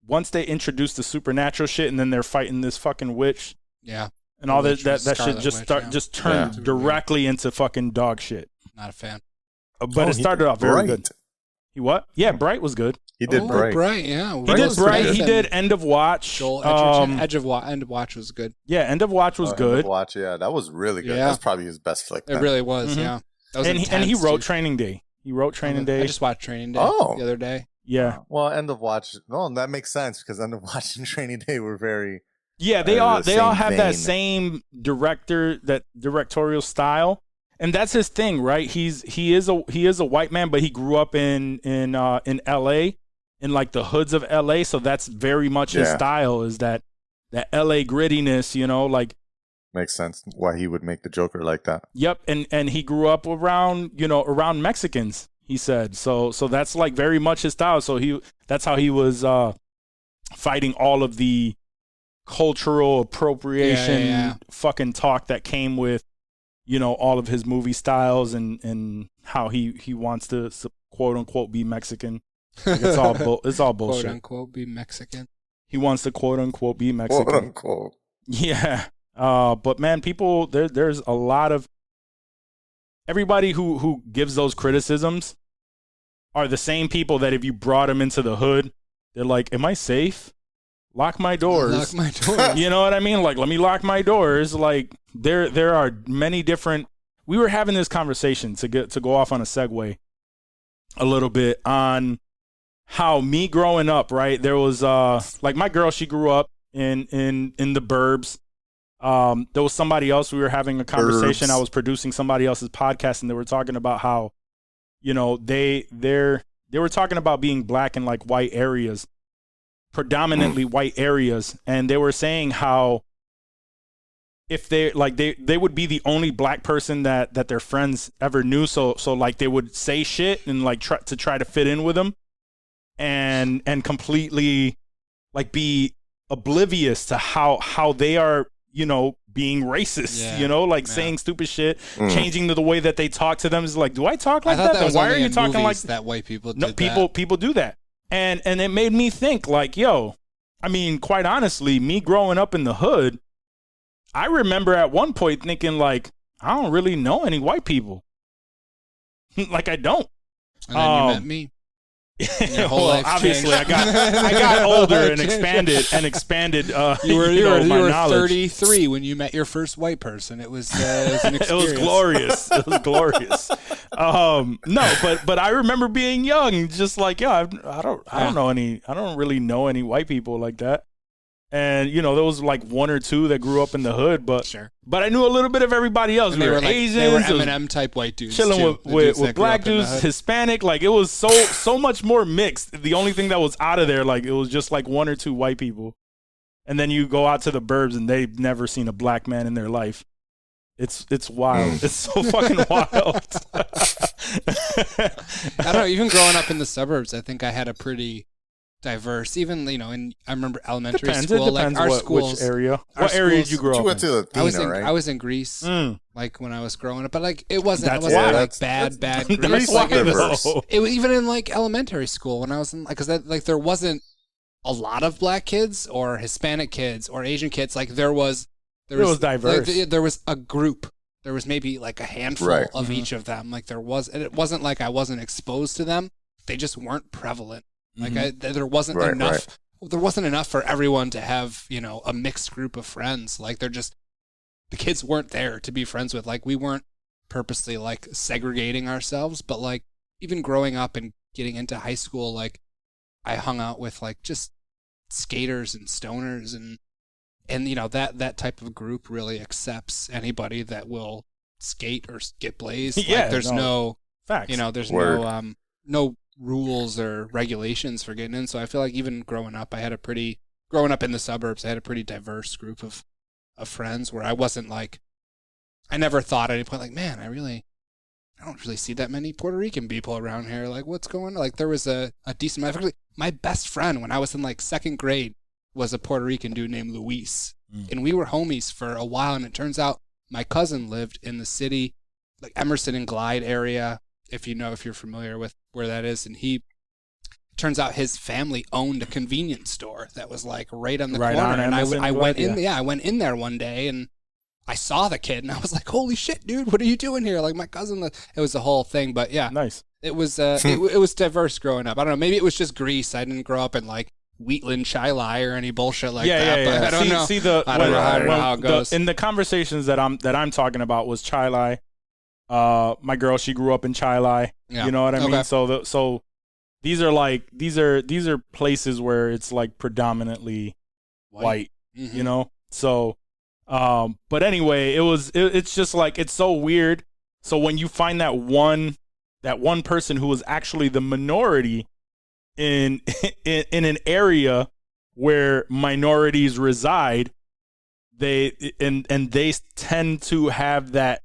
Once they introduced the supernatural shit, and then they're fighting this fucking witch, and all that shit just turned directly into fucking dog shit. Not a fan. But it started off very good. He what? Yeah, Bright was good. He did Bright. Bright, yeah. He did Bright. He did End of Watch. End of Watch was good. Yeah, End of Watch was good. End of Watch, yeah, that was really good. Yeah. That's probably his best flick. It really was, yeah. And he wrote Training Day. He wrote Training Day. I just watched Training Day the other day. Yeah. Well, End of Watch. No, that makes sense because End of Watch and Training Day were very. Yeah, they all have that same directorial style, and that's his thing, right? He is a white man, but he grew up in L.A. in like the hoods of L.A. So that's very much his style. Is that L.A. grittiness, you know, like. Makes sense why he would make the Joker like that. Yep, and he grew up around Mexicans. He said so that's like very much his style. So that's how he was fighting all of the cultural appropriation fucking talk that came with, you know, all of his movie styles and how he wants to quote unquote be Mexican. Like it's all bullshit. Quote unquote be Mexican. He wants to quote unquote be Mexican. Quote unquote. Yeah. But man, people there's a lot of everybody who gives those criticisms, are the same people that if you brought them into the hood, they're like, am I safe? Lock my doors. Lock my doors. You know what I mean? Like, let me lock my doors. Like, there are many different. We were having this conversation to go off on a segue a little bit on how me growing up, right? There was like my girl, she grew up in the burbs. There was somebody else. We were having a conversation. I was producing somebody else's podcast, and they were talking about how, you know, they were talking about being black in like white areas, predominantly white areas, and they were saying how if they would be the only black person that their friends ever knew, so like they would say shit and like try to fit in with them, and completely like be oblivious to how they are, you know, being racist, you know, like saying stupid shit, changing the way that they talk to them. Is like, do I talk like that? Then why are you talking like that? White people people do that. And it made me think like, yo, I mean, quite honestly, me growing up in the hood, I remember at one point thinking like, I don't really know any white people. Like I don't. And then you met me. Well, obviously, I got older and expanded. You were my knowledge. 33 when you met your first white person. It was an experience. It was glorious. It was glorious. No, but I remember being young, just like I don't really know any white people like that. And you know, there was like one or two that grew up in the hood, but I knew a little bit of everybody else. They were like, Asians, they were Eminem type white dudes, chilling with black dudes, Hispanic. Like it was so much more mixed. The only thing that was out of there, like it was just like one or two white people, and then you go out to the burbs and they've never seen a black man in their life. It's wild. It's so fucking wild. I don't know. Even growing up in the suburbs, I think I had a pretty diverse, even, you know, I remember elementary school, like our schools. Which area? What area did you grow up in? You went to Athena, right? I was in Greece, like when I was growing up, but like it wasn't bad Greece. That's like it was even in like elementary school when I was in, like, because like there wasn't a lot of black kids or Hispanic kids or Asian kids. Like there was diverse. Like, there was a group. There was maybe like a handful of each of them. Like there was, and it wasn't like I wasn't exposed to them. They just weren't prevalent. Like there wasn't enough. Right. There wasn't enough for everyone to have, you know, a mixed group of friends. Like the kids weren't there to be friends with. Like we weren't purposely like segregating ourselves, but like even growing up and getting into high school, like I hung out with like just skaters and stoners and you know that type of group really accepts anybody that will skate or get blazed. Like there's no facts. You know, there's no rules or regulations for getting in. So I feel like even growing up in the suburbs, I had a pretty diverse group of friends where I wasn't like, I never thought at any point like, man, I don't really see that many Puerto Rican people around here. Like what's going on? Like there was a decent amount. My best friend when I was in like second grade was a Puerto Rican dude named Luis. And we were homies for a while. And it turns out my cousin lived in the city, like Emerson and Glide area, if you're familiar with where that is. And turns out his family owned a convenience store that was like right on the corner. And I went in there one day and I saw the kid and I was like, holy shit, dude, what are you doing here? Like my cousin, it was the whole thing, but yeah. Nice. It was, it was diverse growing up. I don't know. Maybe it was just Greece. I didn't grow up in like Wheatland, Chai or any bullshit like that. But I don't know. I don't know how it goes. In the conversations that I'm talking about was Chai. My girl, she grew up in Chai. You know what I mean? So these are places where it's like predominantly white. You know? So but anyway, it's just like it's so weird. So when you find that one person who was actually the minority in an area where minorities reside, they tend to have that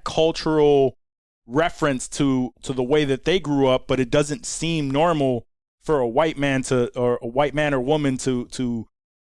cultural reference to the way that they grew up, but it doesn't seem normal for a white man or woman to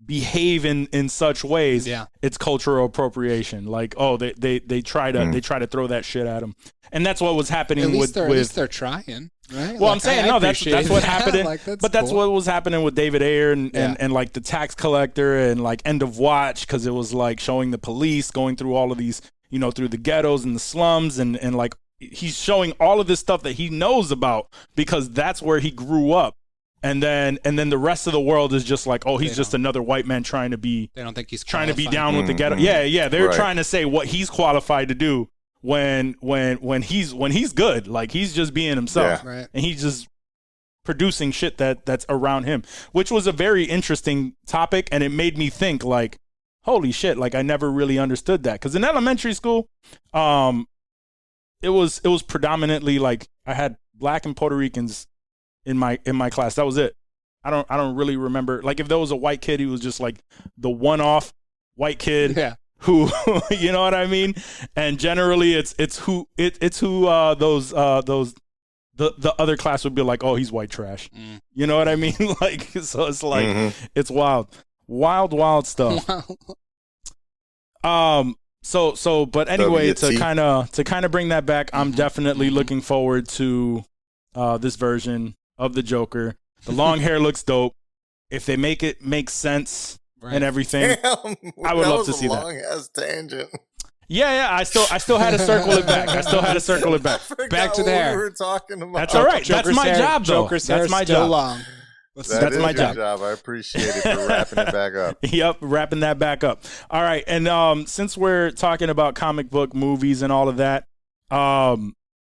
behave in such ways. It's cultural appropriation. Like, oh, they try to throw that shit at them, and that's what was happening. At least they're trying. Right? Well, like, I'm saying that's what happened. Like, that's what was happening with David Ayer and like the tax collector and like End of Watch, because it was like showing the police going through all of these, you know, through the ghettos and the slums and like he's showing all of this stuff that he knows about because that's where he grew up. And then the rest of the world is just like, oh, he's just another white man trying to be. They don't think he's trying to be qualified. down with the ghetto. Yeah. They're trying to say what he's qualified to do when he's good. Like he's just being himself, Right. and he's just producing shit that's around him, which was a very interesting topic, and it made me think like, holy shit, like I never really understood that because in elementary school, it was predominantly like I had Black and Puerto Ricans in my class. That was it. I don't really remember. Like if there was a white kid, he was just like the one-off white kid who, you know what I mean? And generally it's who those the other class would be like, oh, he's white trash. You know what I mean? Like so it's like it's wild stuff. So but anyway, to kind of bring that back, I'm definitely looking forward to this version of the Joker. The long hair looks dope. If they make it make sense and everything, I would love to see that. Long ass tangent. Yeah. I still had to circle it back. Back to there. We were talking about. That's all right. Joker's That's my hair, job, though. Joker's That's hair my still job. long. That's my job. I appreciate it for wrapping it back up. Yep, wrapping that back up. All right, and since we're talking about comic book movies and all of that,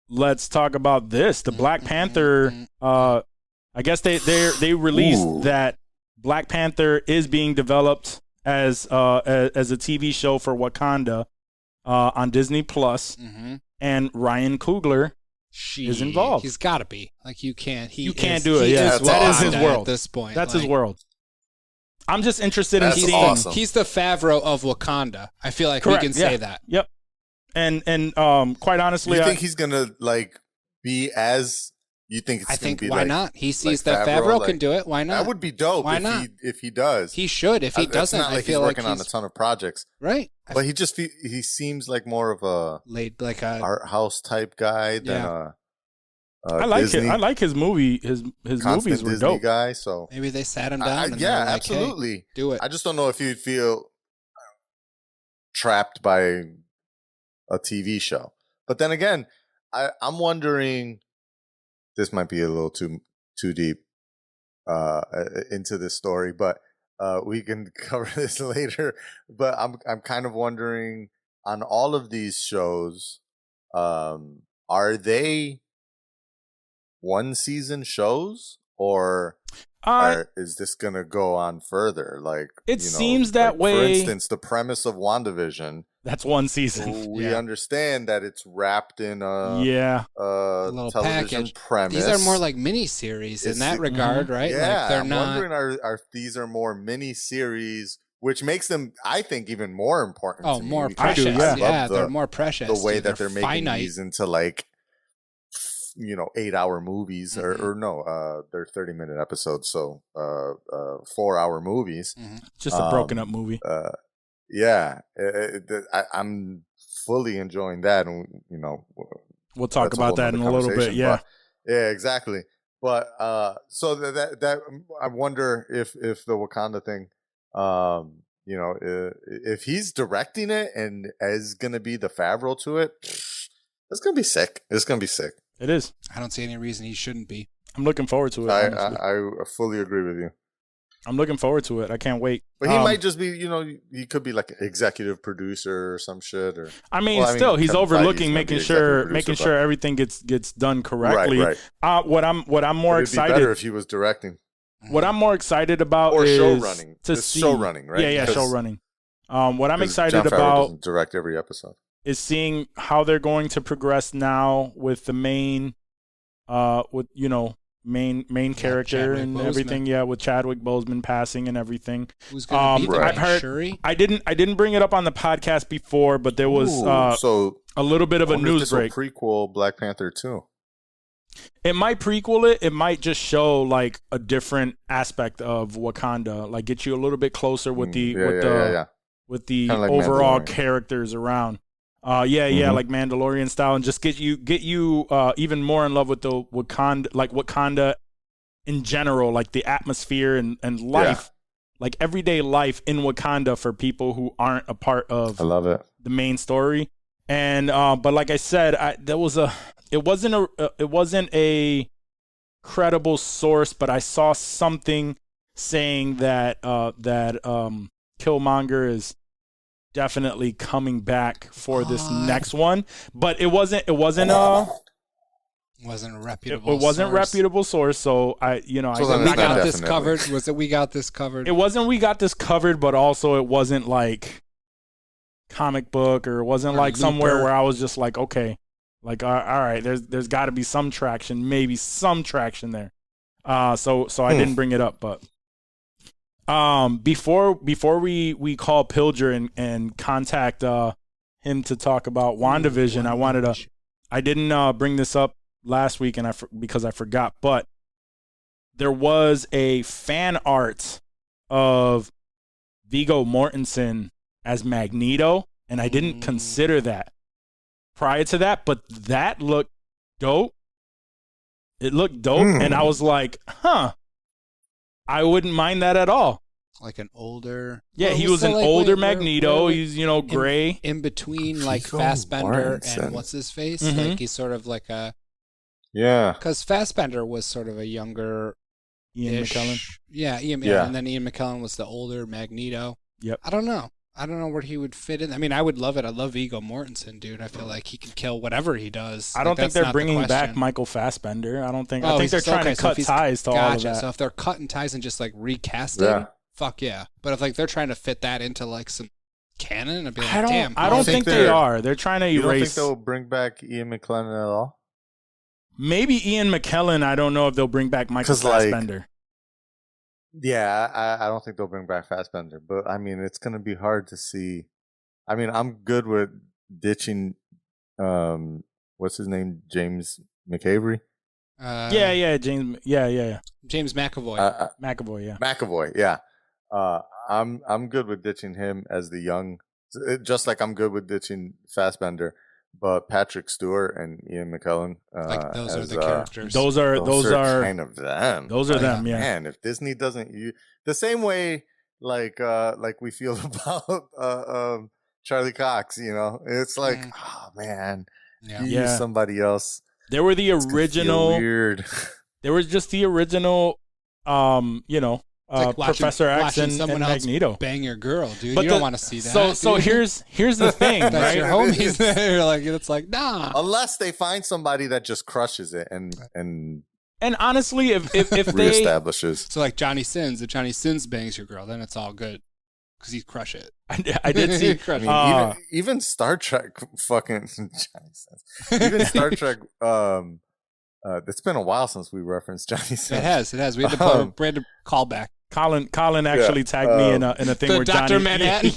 let's talk about this. The Black Panther. I guess they released that Black Panther is being developed as a TV show for Wakanda on Disney Plus, and Ryan Coogler is involved. He's got to be. Like you can't do it. Yeah, that is his world at this point. That's his world. I'm just interested in seeing. Awesome. He's the Favreau of Wakanda. I feel like we can say that. Yep. And quite honestly, you think he's gonna like be as? You think it's I think be why like, not? He sees like that Favreau like, can do it. Why not? That would be dope. Why not? If he does, he should. If he doesn't, it's not like I feel he's working like on a ton of projects, right? But he seems like more of a like a art house type guy than a I like Disney, it. I like his movie. His movies were Disney dope. Guy. So maybe they sat him down. And yeah, like, absolutely. hey, do it. I just don't know if you'd feel trapped by a TV show. But then again, I'm wondering. This might be a little too deep into this story, but we can cover this later. But I'm kind of wondering on all of these shows, are they one season shows or is this gonna go on further? Like it seems that like, way. For instance, the premise of WandaVision. That's one season. We understand that it's wrapped in a little television package. premise. These are more like mini-series in that regard, right? Yeah, like they're I'm not. wondering are these are more mini-series, which makes them, I think, even more important. Oh, to more me. precious. I Yeah, they're more precious. The way that they're they're making finite. these into like 8-hour movies or no, they're 30-minute episodes, so 4-hour movies. Just a broken up movie. Yeah, I'm fully enjoying that, and we'll talk about that in a little bit. Yeah, yeah, exactly. But so that I wonder if the Wakanda thing, if he's directing it and is gonna be the Favreau to it, it's gonna be sick. It's gonna be sick. It is. I don't see any reason he shouldn't be. I'm looking forward to it. I fully agree with you. I'm looking forward to it. I can't wait. But he might just be, he could be like an executive producer or some shit. Or he's overlooking, making sure everything gets done correctly. Right. What I'm more excited. It'd be better if he was directing. What I'm more excited about or is show running. To see show running, right? Yeah, show running. What I'm excited Jon Favreau about doesn't direct every episode is seeing how they're going to progress now with the main main character Chadwick and Boseman. everything. Yeah, with Chadwick Boseman passing and everything. Who's going to be I've heard. Shuri? I didn't bring it up on the podcast before, but there was so a little bit of a news break. Prequel Black Panther 2. It might prequel it. It might just show like a different aspect of Wakanda, like get you a little bit closer with the Like overall Mandalorian. characters around. Like Mandalorian style, and just get you even more in love with the Wakanda in general, like the atmosphere and life, like everyday life in Wakanda for people who aren't a part of I love it. the main story. And but like I said, it wasn't a credible source, but I saw something saying that Killmonger is definitely coming back for this next one, but it wasn't a reputable source. So I we got this covered. Was it we got this covered? It wasn't we got this covered, but also it wasn't like comic book, or it wasn't like somewhere where I was just like, okay, like all right, there's got to be some traction, maybe some traction there. So I didn't bring it up, but before we call Pilger and contact him to talk about WandaVision, I didn't bring this up last week because I forgot, but there was a fan art of Viggo Mortensen as Magneto, and I didn't consider that prior to that, but that looked dope. It looked dope, and I was like, I wouldn't mind that at all. Like an older... Yeah, he was an older Magneto. He's, gray. In between, like, Fassbender and what's-his-face? Mm-hmm. Like, he's sort of like a... Yeah. Because Fassbender was sort of a younger... Ian McKellen? Yeah, and then Ian McKellen was the older Magneto. Yep. I don't know where he would fit in. I mean, I would love it. I love Viggo Mortensen, dude. I feel like he can kill whatever he does. I don't think they're bringing back Michael Fassbender. I think they're trying to cut ties to all of that. So if they're cutting ties and just like recasting, fuck yeah. But if like they're trying to fit that into like some canon, I'd be like, damn. I don't think they are. They're trying to erase. You don't think they'll bring back Ian McKellen at all? Maybe Ian McKellen. I don't know if they'll bring back Michael Fassbender. Yeah, I don't think they'll bring back Fassbender, but I mean, it's going to be hard to see. I mean, I'm good with ditching, what's his name? James McAvoy? James. Yeah. James McAvoy. McAvoy, yeah. I'm good with ditching him as the young, just like I'm good with ditching Fassbender. But Patrick Stewart and Ian McKellen, like those are the characters. Those are kind of them. Those are them. Yeah. Man, if Disney doesn't use the same way, like we feel about Charlie Cox, it's like, oh man, use somebody else. There were the original. Weird. There was just the original. Like Professor X and Magneto bang your girl, dude. But you don't want to see that. So here's the thing, that's right? Your homies there, like it's like nah. Unless they find somebody that just crushes it and honestly, if they reestablishes. So like Johnny Sins, if Johnny Sins bangs your girl, then it's all good because he'd crush it. I did see. I mean, even Star Trek, fucking Johnny Sins. Even Star Trek. It's been a while since we referenced Johnny Sins. It has. We had to call back. Colin actually tagged me in a thing where Dr. Manhattan.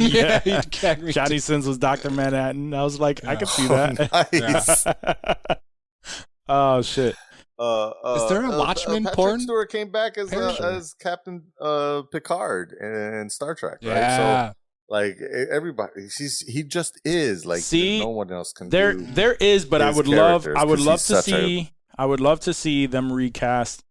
Johnny Sins was Dr. Manhattan. I was like, I could see that. Nice. Oh shit. Is there a Watchmen Patrick porn? Stewart came back as Captain Picard in Star Trek, right? Yeah. So like everybody, he just is like no one else can. There is, but I would love to see them recast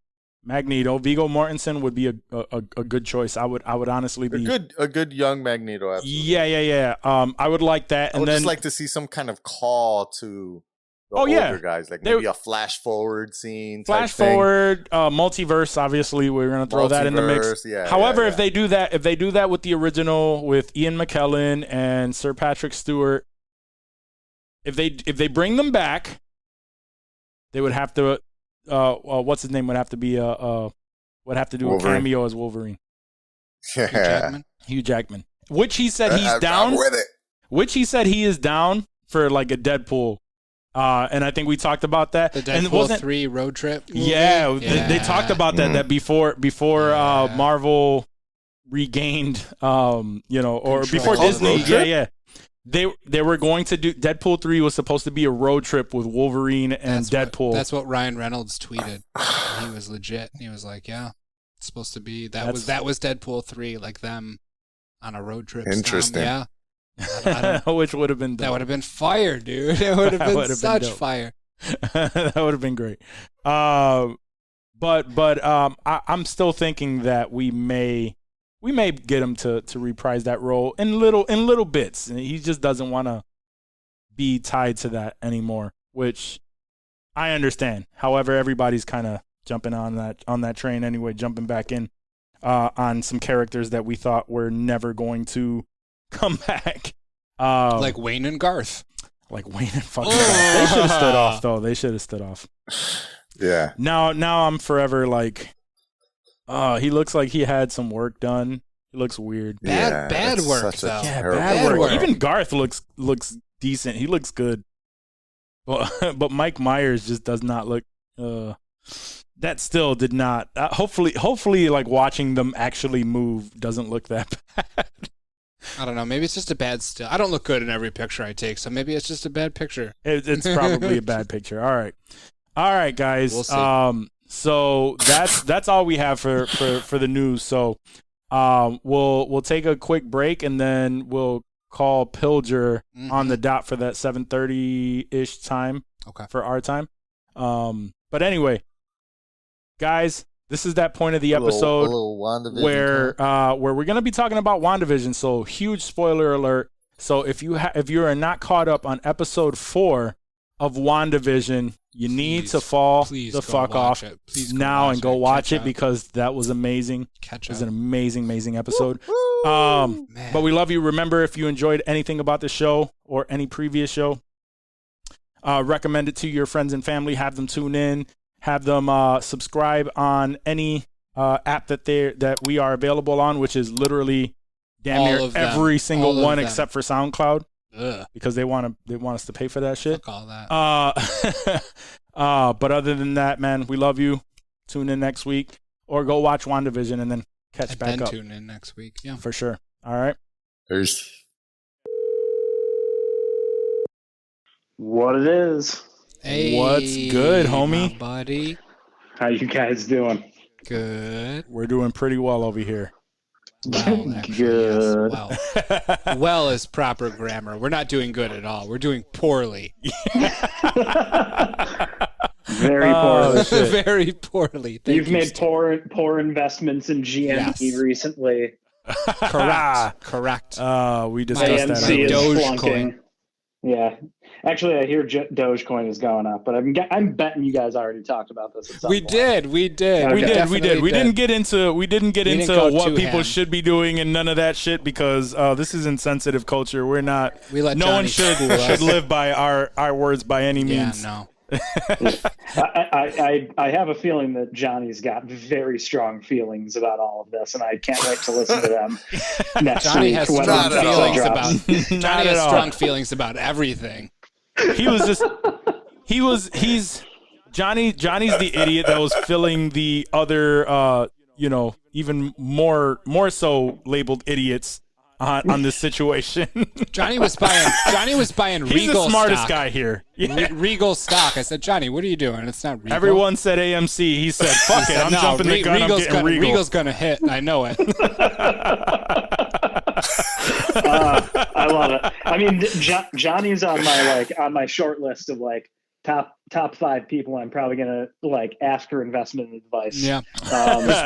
Magneto. Viggo Mortensen would be a good choice. I would honestly be a good young Magneto. Absolutely. Yeah. I would like that. I would just like to see some kind of call to the older guys, like maybe a flash forward scene. Flash forward, multiverse. Obviously, we're gonna throw that in the mix. However, if they do that with the original, with Ian McKellen and Sir Patrick Stewart, if they bring them back, they would have to. What's his name would have to be would have to do Wolverine. A cameo as Wolverine. Yeah. Hugh Jackman. Which he said he's down. I'm with it. Which he said he is down for like a Deadpool. And I think we talked about that. The Deadpool 3 road trip movie? Yeah. They talked about that before Marvel regained or control. before Disney. Yeah. They were going to do Deadpool 3 was supposed to be a road trip with Wolverine and Deadpool. That's what Ryan Reynolds tweeted. He was legit. He was like, "Yeah, it's supposed to be that was Deadpool 3, like them on a road trip." Interesting. Yeah. Which would have been dope. That would have been fire, dude. It would have been such fire. That would have been great. But I'm still thinking that we may get him to reprise that role in little bits. He just doesn't want to be tied to that anymore, which I understand. However, everybody's kind of jumping on that train anyway, jumping back in on some characters that we thought were never going to come back. Like Wayne and Garth. Like Wayne and fucking Garth. They should have stood off, though. They should have stood off. Yeah. Now I'm forever like, he looks like he had some work done. He looks weird. Bad work, though. Yeah, terrible bad work. work. Even Garth looks decent. He looks good. But Mike Myers just does not look. That still did not. Hopefully, like watching them actually move doesn't look that bad. I don't know. Maybe it's just a bad still. I don't look good in every picture I take, so maybe it's just a bad picture. It's probably a bad picture. All right, guys. We'll see. So that's all we have for the news. So we'll take a quick break and then we'll call Pilger on the dot for that 7:30-ish time. Okay. For our time. But anyway, guys, this is that point of the episode a little WandaVision where we're gonna be talking about WandaVision. So huge spoiler alert. So if you are not caught up on episode 4 of WandaVision, you need to fall the fuck off now and go watch it because that was amazing. It was an amazing episode. But we love you. Remember, if you enjoyed anything about the show or any previous show, recommend it to your friends and family. Have them tune in. Have them subscribe on any app that we are available on, which is literally damn near every single one except for SoundCloud. Because they want us to pay for that shit. Fuck all that. But other than that, man, we love you. Tune in next week or go watch WandaVision and then back up. Tune in next week. Yeah, for sure. All right. Peace. What it is? Hey, what's good, homie? My buddy. How you guys doing? Good. We're doing pretty well over here. Well, actually, Good. Yes. Well is proper grammar. We're not doing good at all. We're doing poorly. Very poorly. Very poorly. You've made poor investments in GME recently. Correct. We discussed that. AMC is Dogecoin. flunking. Yeah. Actually, I hear Dogecoin is going up, but I'm betting you guys already talked about this at some point. We did. We didn't get into what people ham. should be doing and none of that shit because this is insensitive culture. We're not. We let no Johnny one should live by our words by any means. Yeah, no. I have a feeling that Johnny's got very strong feelings about all of this, and I can't wait to listen to them next Johnny week. has when strong the feelings drops. about. Johnny has strong feelings about everything. He's Johnny's the idiot that was filling the other even more so labeled idiots on this situation. Johnny was buying Regal. He's the smartest stock. guy here. Yeah. Regal stock. I said, Johnny, what are you doing? It's not Regal. Everyone said AMC. He said, fuck it, I'm jumping the gun. Regal's I'm getting Regal. Regal's gonna hit. I know it. I love it. I mean, Johnny's on my short list of top 5 people I'm probably gonna ask for investment advice. Yeah.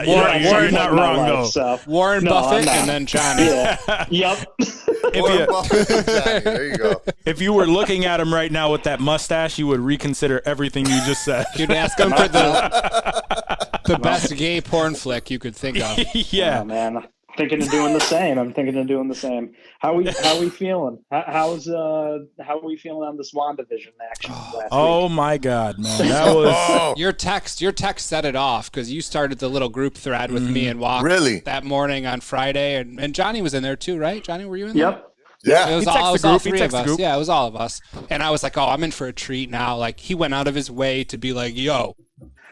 You're not wrong though. So. Warren Buffett and then Johnny. Yeah. Yep. There you go. If you were looking at him right now with that mustache, you would reconsider everything you just said. You'd ask him for the best gay porn flick you could think of. Yeah. Oh, man. I'm thinking of doing the same. How we feeling? How are we feeling on this WandaVision action last week? Oh my God, man, that was Your text set it off because you started the little group thread with me and Walk that morning on Friday, and Johnny was in there too, right? Johnny, were you in there? Yep. Yeah. It was He texted all the group. three of us. Yeah, it was all of us. And I was like, oh, I'm in for a treat now. Like, he went out of his way to be like, yo,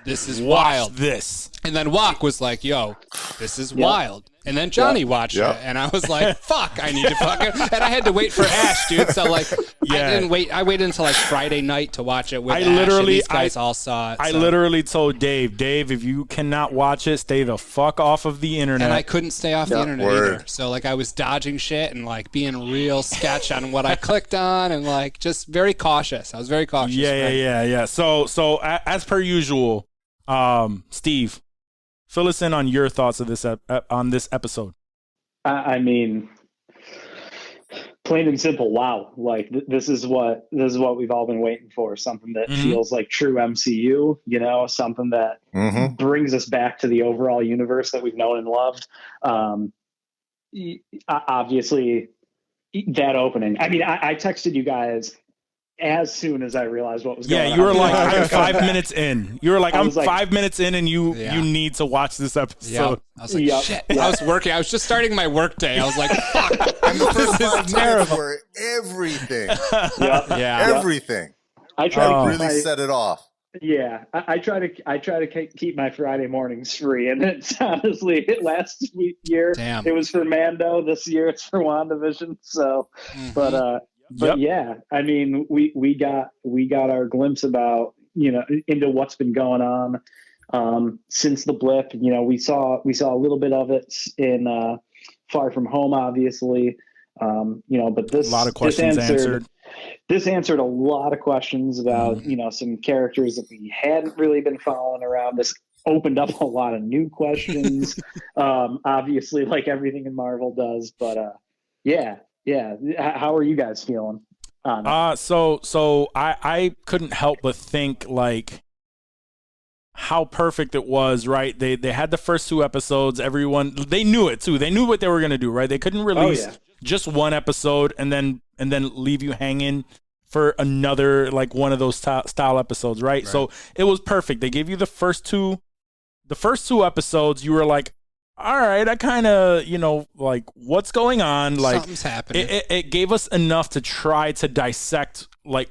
this is wild. This. And then Walk was like, yo, this is wild. And then Johnny watched it, and I was like, fuck, I need to fucking... And I had to wait for Ash, dude. So, I didn't wait. I waited until, Friday night to watch it with Ash, and these guys all saw it. I literally told Dave, if you cannot watch it, stay the fuck off of the internet. And I couldn't stay off the internet either. So, I was dodging shit and, being real sketch on what I clicked on and, just very cautious. I was very cautious. Yeah. So as per usual, Steve, fill us in on your thoughts of this on this episode. I mean, plain and simple, wow, like this is what we've all been waiting for, something that feels like true MCU, you know, something that brings us back to the overall universe that we've known and loved. Obviously that opening, I mean, I texted you guys as soon as I realized what was going on. Yeah, you were like, I'm 5 minutes in. You were like, I'm 5 minutes in, and you need to watch this episode. Yep. I was like, shit. I was working. I was just starting my work day. I was like, fuck. And the first 5 minutes were everything. Everything. I try to really set it off. Yeah, I try to keep my Friday mornings free, and it's honestly, last year it was for Mando. This year it's for WandaVision. So, but yeah, I mean, we got our glimpse about, you know, into what's been going on since the blip. You know, we saw a little bit of it in Far From Home, obviously. You know, but this, a lot of questions answered. This answered a lot of questions about, you know, some characters that we hadn't really been following around. This opened up a lot of new questions, obviously, like everything in Marvel does. But yeah. How are you guys feeling on it? So I couldn't help but think, like, how perfect it was, right? They had the first 2 episodes. Everyone, they knew it too. They knew what they were gonna do, right? They couldn't release just one episode and then leave you hanging for another, like, one of those style episodes, right? So it was perfect. They gave you the first two episodes. You were like, all right, I kind of, you know, like, what's going on? Like, something's happening. It gave us enough to try to dissect, like,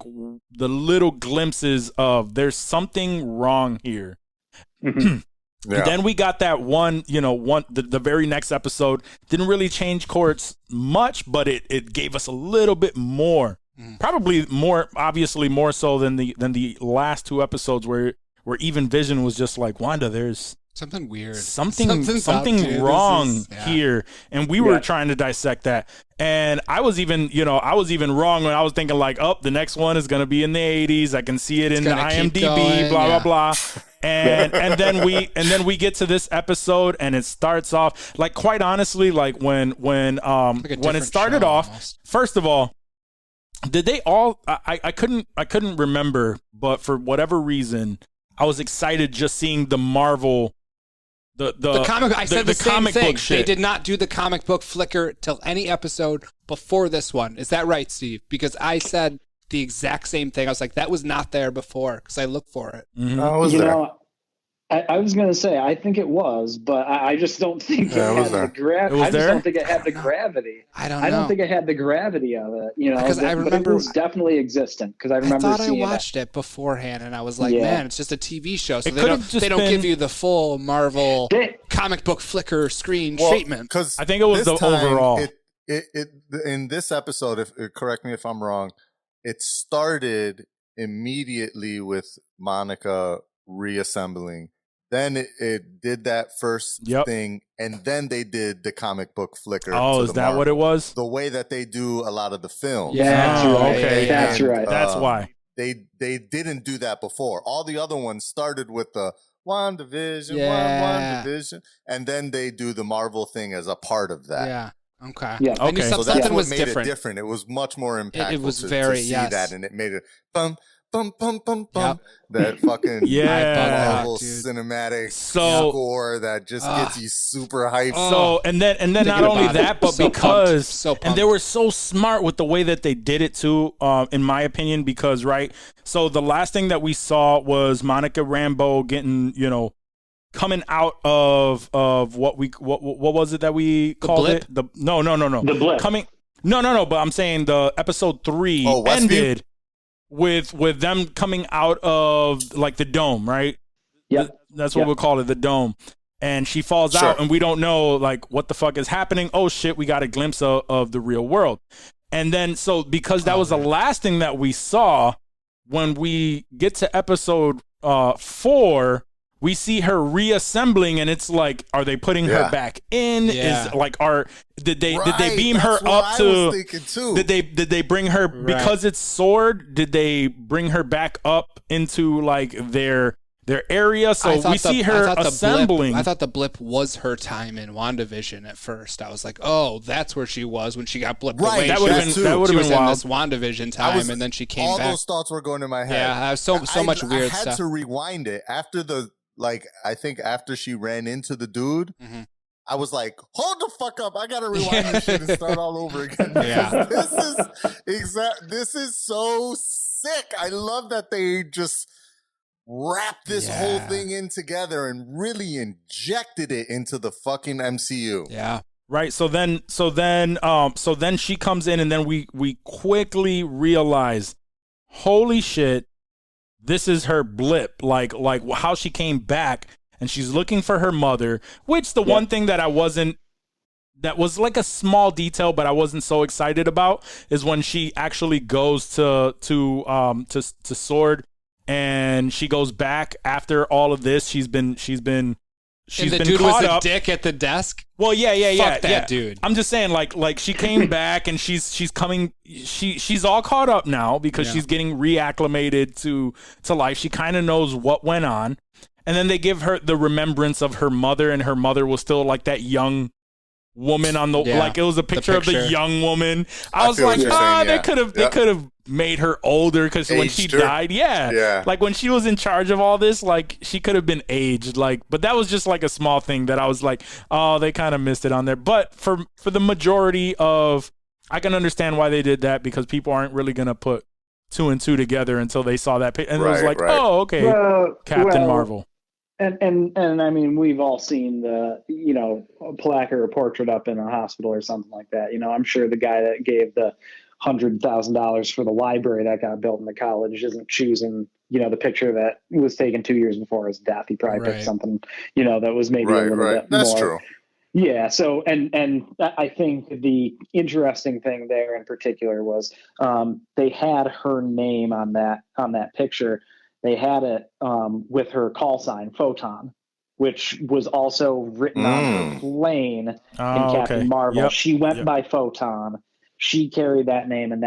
the little glimpses of there's something wrong here. Yeah. Then we got that the very next episode didn't really change course much, but it gave us a little bit more, probably more, obviously more so than the last 2 episodes where even Vision was just like, Wanda, there's something weird, something wrong here, and we were trying to dissect that. And I was even wrong when I was thinking, like, oh, the next one is going to be in the 80s. I can see it in the IMDb, blah blah. And then we get to this episode, and it starts off, like, quite honestly, like, when it started off, almost. First of all, did they all? I couldn't remember, but for whatever reason, I was excited just seeing the Marvel. The comic. I said the same comic thing. book shit. They did not do the comic book flicker till any episode before this one. Is that right, Steve? Because I said the exact same thing. I was like, that was not there before, because I looked for it. No, it was there. I was going to say, I think it was, but I just don't think it had the gravity. I just don't think it had the gravity. I don't know. I don't think it had the gravity of it, you know, because I remember it was definitely existent, because I remember I thought I seeing watched it beforehand, and I was like, man, it's just a TV show, so they don't give you the full Marvel comic book flicker screen treatment. Because I think it was the overall. It in this episode, correct me if I'm wrong, it started immediately with Monica reassembling. Then it did that first thing, and then they did the comic book flicker. Oh, is that Marvel. What it was? The way that they do a lot of the films. Yeah, that's right. Okay, that's right. That's why they didn't do that before. All the other ones started with the WandaVision, and then they do the Marvel thing as a part of that. Yeah. Okay. Yeah. Okay. So something that's what was made different. It different. It was much more impactful. It was to see that, and it made it bum. That fucking Marvel cinematic score that just gets you super hyped. So and then not only that, but because and they were so smart with the way that they did it too, in my opinion, because so the last thing that we saw was Monica Rambeau getting, you know, coming out of what was it that we called it? No. The blip. But I'm saying the episode 3 ended with them coming out of, like, the dome, right? Yeah. That's what we'll call it, the dome. And she falls out, and we don't know, like, what the fuck is happening. Oh shit, we got a glimpse of the real world. And then so because that was the last thing that we saw, when we get to episode 4, we see her reassembling, and it's like, are they putting her back in? Is like, did they beam her up to? Did they bring her because it's sword? Did they bring her back up into, like, their area. So we see her assembling. I thought the blip was her time in WandaVision at first. I was like, oh, that's where she was when she got blipped away. That would have been wild. In this WandaVision time, and then she came back. All those thoughts were going in my head. Yeah, I have so much weird stuff. I had to rewind it after I think after she ran into the dude. Mm-hmm. I was like, hold the fuck up. I got to rewind this shit and start all over again. Yeah. This is so sick. I love that they just wrapped this whole thing in together and really injected it into the fucking MCU. Yeah. Right. So then she comes in, and then we quickly realize, holy shit, this is her blip. Like how she came back. And she's looking for her mother, which the one thing that that was like a small detail, but I wasn't so excited about, is when she actually goes to Sword, and she goes back after all of this. She's been and the dude was a dick at the desk. Well, yeah. Fuck that dude. I'm just saying, like she came back, and she's coming. She's all caught up now because she's getting reacclimated to life. She kind of knows what went on. And then they give her the remembrance of her mother, and her mother was still like that young woman on the like it was a picture of the young woman. I was like, they could have made her older, because when she died, like when she was in charge of all this, like she could have been aged. Like, but that was just like a small thing that I was like, oh, they kind of missed it on there. But for the majority of, I can understand why they did that, because people aren't really gonna put 2 and 2 together until they saw that and it was like, oh, okay, Captain Marvel. And I mean, we've all seen the, a plaque or a portrait up in a hospital or something like that. I'm sure the guy that gave the $100,000 for the library that got built in the college isn't choosing, the picture that was taken 2 years before his death. He probably picked something, that was maybe a little bit That's more. True. Yeah. So, and I think the interesting thing there in particular was they had her name on that picture. They had it with her call sign, Photon, which was also written on her plane in Captain Marvel. Yep. She went by Photon. She carried that name, and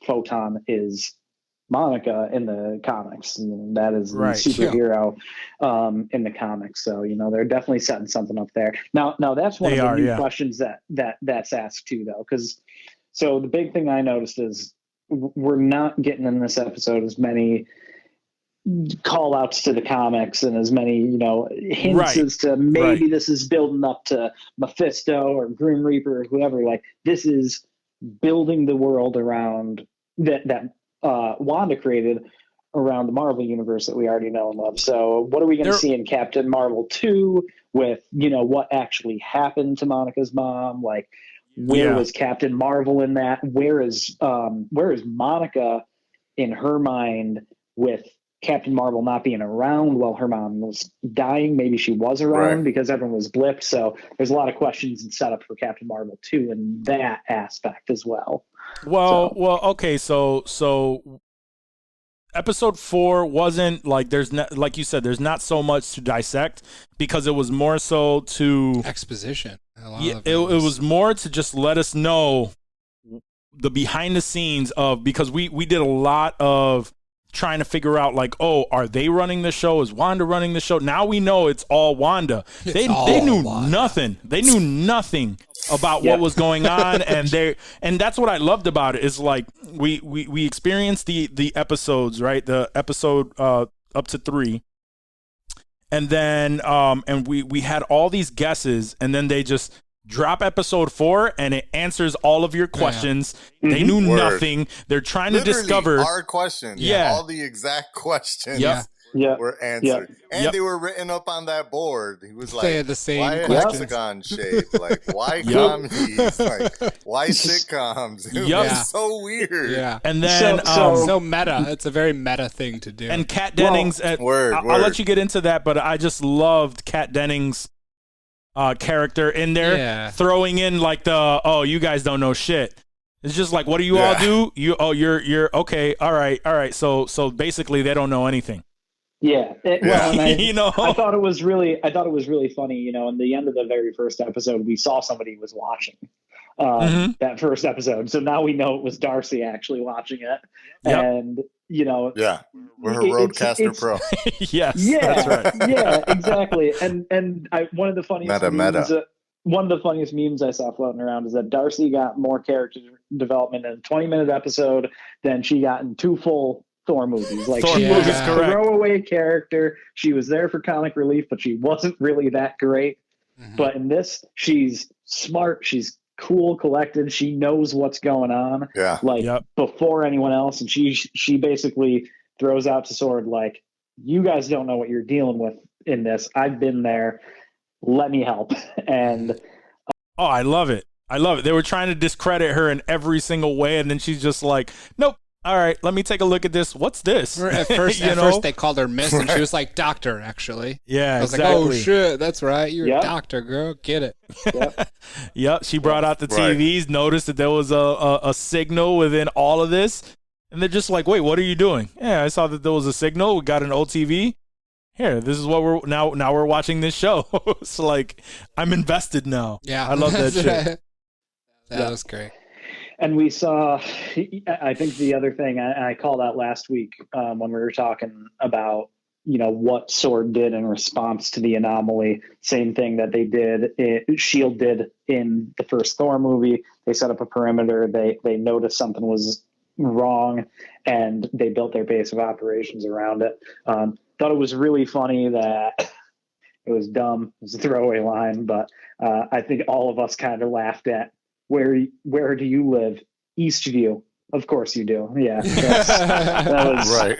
Photon is Monica in the comics. And that is the superhero in the comics. So, they're definitely setting something up there. Now that's one of the new questions that's asked too, though. So the big thing I noticed is we're not getting in this episode as many call outs to the comics and as many, hints as to maybe this is building up to Mephisto or Grim Reaper or whoever. Like, this is building the world around that Wanda created around the Marvel universe that we already know and love. So what are we going to see in Captain Marvel 2 with, what actually happened to Monica's mom? Like, where was Captain Marvel in that? Where is Monica in her mind with Captain Marvel not being around while her mom was dying? Maybe she was around because everyone was blipped. So there's a lot of questions and setup for Captain Marvel 2 in that aspect as well. Well, okay. So episode 4 wasn't like, like you said, there's not so much to dissect, because it was more so to exposition. It was more to just let us know the behind the scenes of, because we did a lot of trying to figure out, like, oh, are they running the show? Is Wanda running the show? Now we know it's all Wanda. They knew nothing. They knew nothing about what was going on, and that's what I loved about it, is like we experienced the episodes, right? The episode up to 3. And then and we had all these guesses, and then they just drop episode 4 and it answers all of your questions. They knew nothing. They're trying to discover our questions. All the exact questions were answered. And they were written up on that board. He was like, they had the same why hexagon shape? Like, why comedies? Like, why sitcoms? It was so weird. Yeah. And then so meta. It's a very meta thing to do. And Kat Dennings, I'll let you get into that, but I just loved Kat Dennings' character in there, throwing in like you guys don't know shit. It's just like, what do you all do? You're okay. All right. So basically they don't know anything. Yeah. Well, and I thought it was really funny. In the end of the very first episode, we saw somebody was watching that first episode. So now we know it was Darcy actually watching it. Yep. And, yeah, we're her Roadcaster Pro. Yes, yeah, that's right. Yeah, exactly. And one of the funniest memes I saw floating around is that Darcy got more character development in a 20-minute episode than she got in 2 full Thor movies. Like, Thor she was movies, a correct. throwaway character. She was there for comic relief, but she wasn't really that great. Mm-hmm. But in this, she's smart. She's cool, collected. She knows what's going on. Yeah. Before anyone else. And she basically throws out to Sword like, you guys don't know what you're dealing with in this. I've been there. Let me help. And I love it. They were trying to discredit her in every single way, and then she's just like, nope. All right, let me take a look at this. What's this? At first they called her Miss, and she was like Doctor, actually. Yeah, I was exactly. like, oh, shit, that's right. You're a doctor, girl. Get it. Yep. She brought out the TVs, noticed that there was a signal within all of this, and they're just like, wait, what are you doing? Yeah, I saw that there was a signal. We got an old TV. Here, this is what we're now we're watching this show. It's like, I'm invested now. Yeah. I love that shit. That was great. And we saw, I think the other thing I called out last week when we were talking about, what Sword did in response to the anomaly. Same thing that they did, S.H.I.E.L.D. did in the first Thor movie. They set up a perimeter. They noticed something was wrong, and they built their base of operations around it. Thought it was really funny that it was dumb. It was a throwaway line, but I think all of us kind of laughed at, where do you live? Eastview. Of course you do. Yeah. That was right.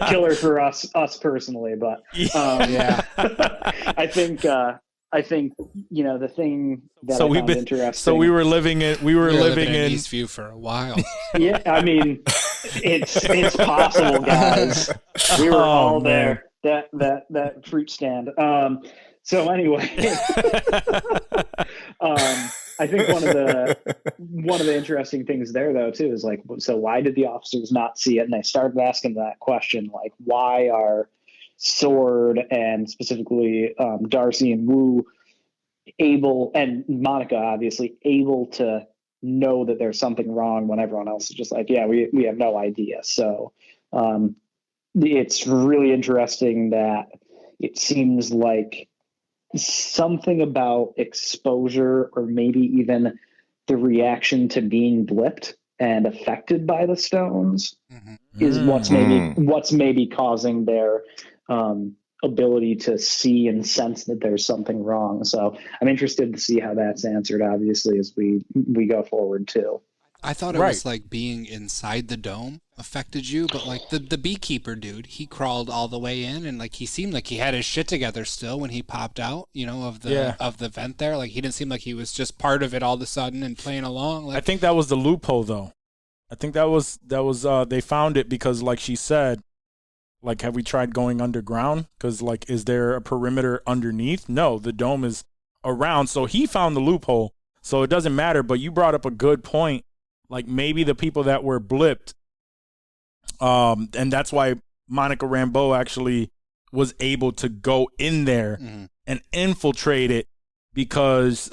Killer for us personally. But I think the thing that I found interesting. So we were living in Eastview for a while. Yeah, I mean, it's possible, guys. We were all there. That fruit stand. So anyway, I think one of the interesting things there, though, too, is like, so why did the officers not see it? And they started asking that question, like, why are Sword and specifically Darcy and Wu able, and Monica obviously, able to know that there's something wrong when everyone else is just like, yeah, we have no idea. So it's really interesting that it seems like something about exposure, or maybe even the reaction to being blipped and affected by the stones, is what's maybe causing their ability to see and sense that there's something wrong. So I'm interested to see how that's answered, obviously, as we go forward too. I thought it was like being inside the dome affected you, but like the beekeeper dude, he crawled all the way in, and like he seemed like he had his shit together still when he popped out, of the vent there. Like he didn't seem like he was just part of it all of a sudden and playing along. Like, I think that was the loophole, though. I think that was they found it because, like she said, like, have we tried going underground? Because, like, is there a perimeter underneath? No, the dome is around. So he found the loophole. So it doesn't matter. But you brought up a good point. Like, maybe the people that were blipped, and that's why Monica Rambeau actually was able to go in there and infiltrate it, because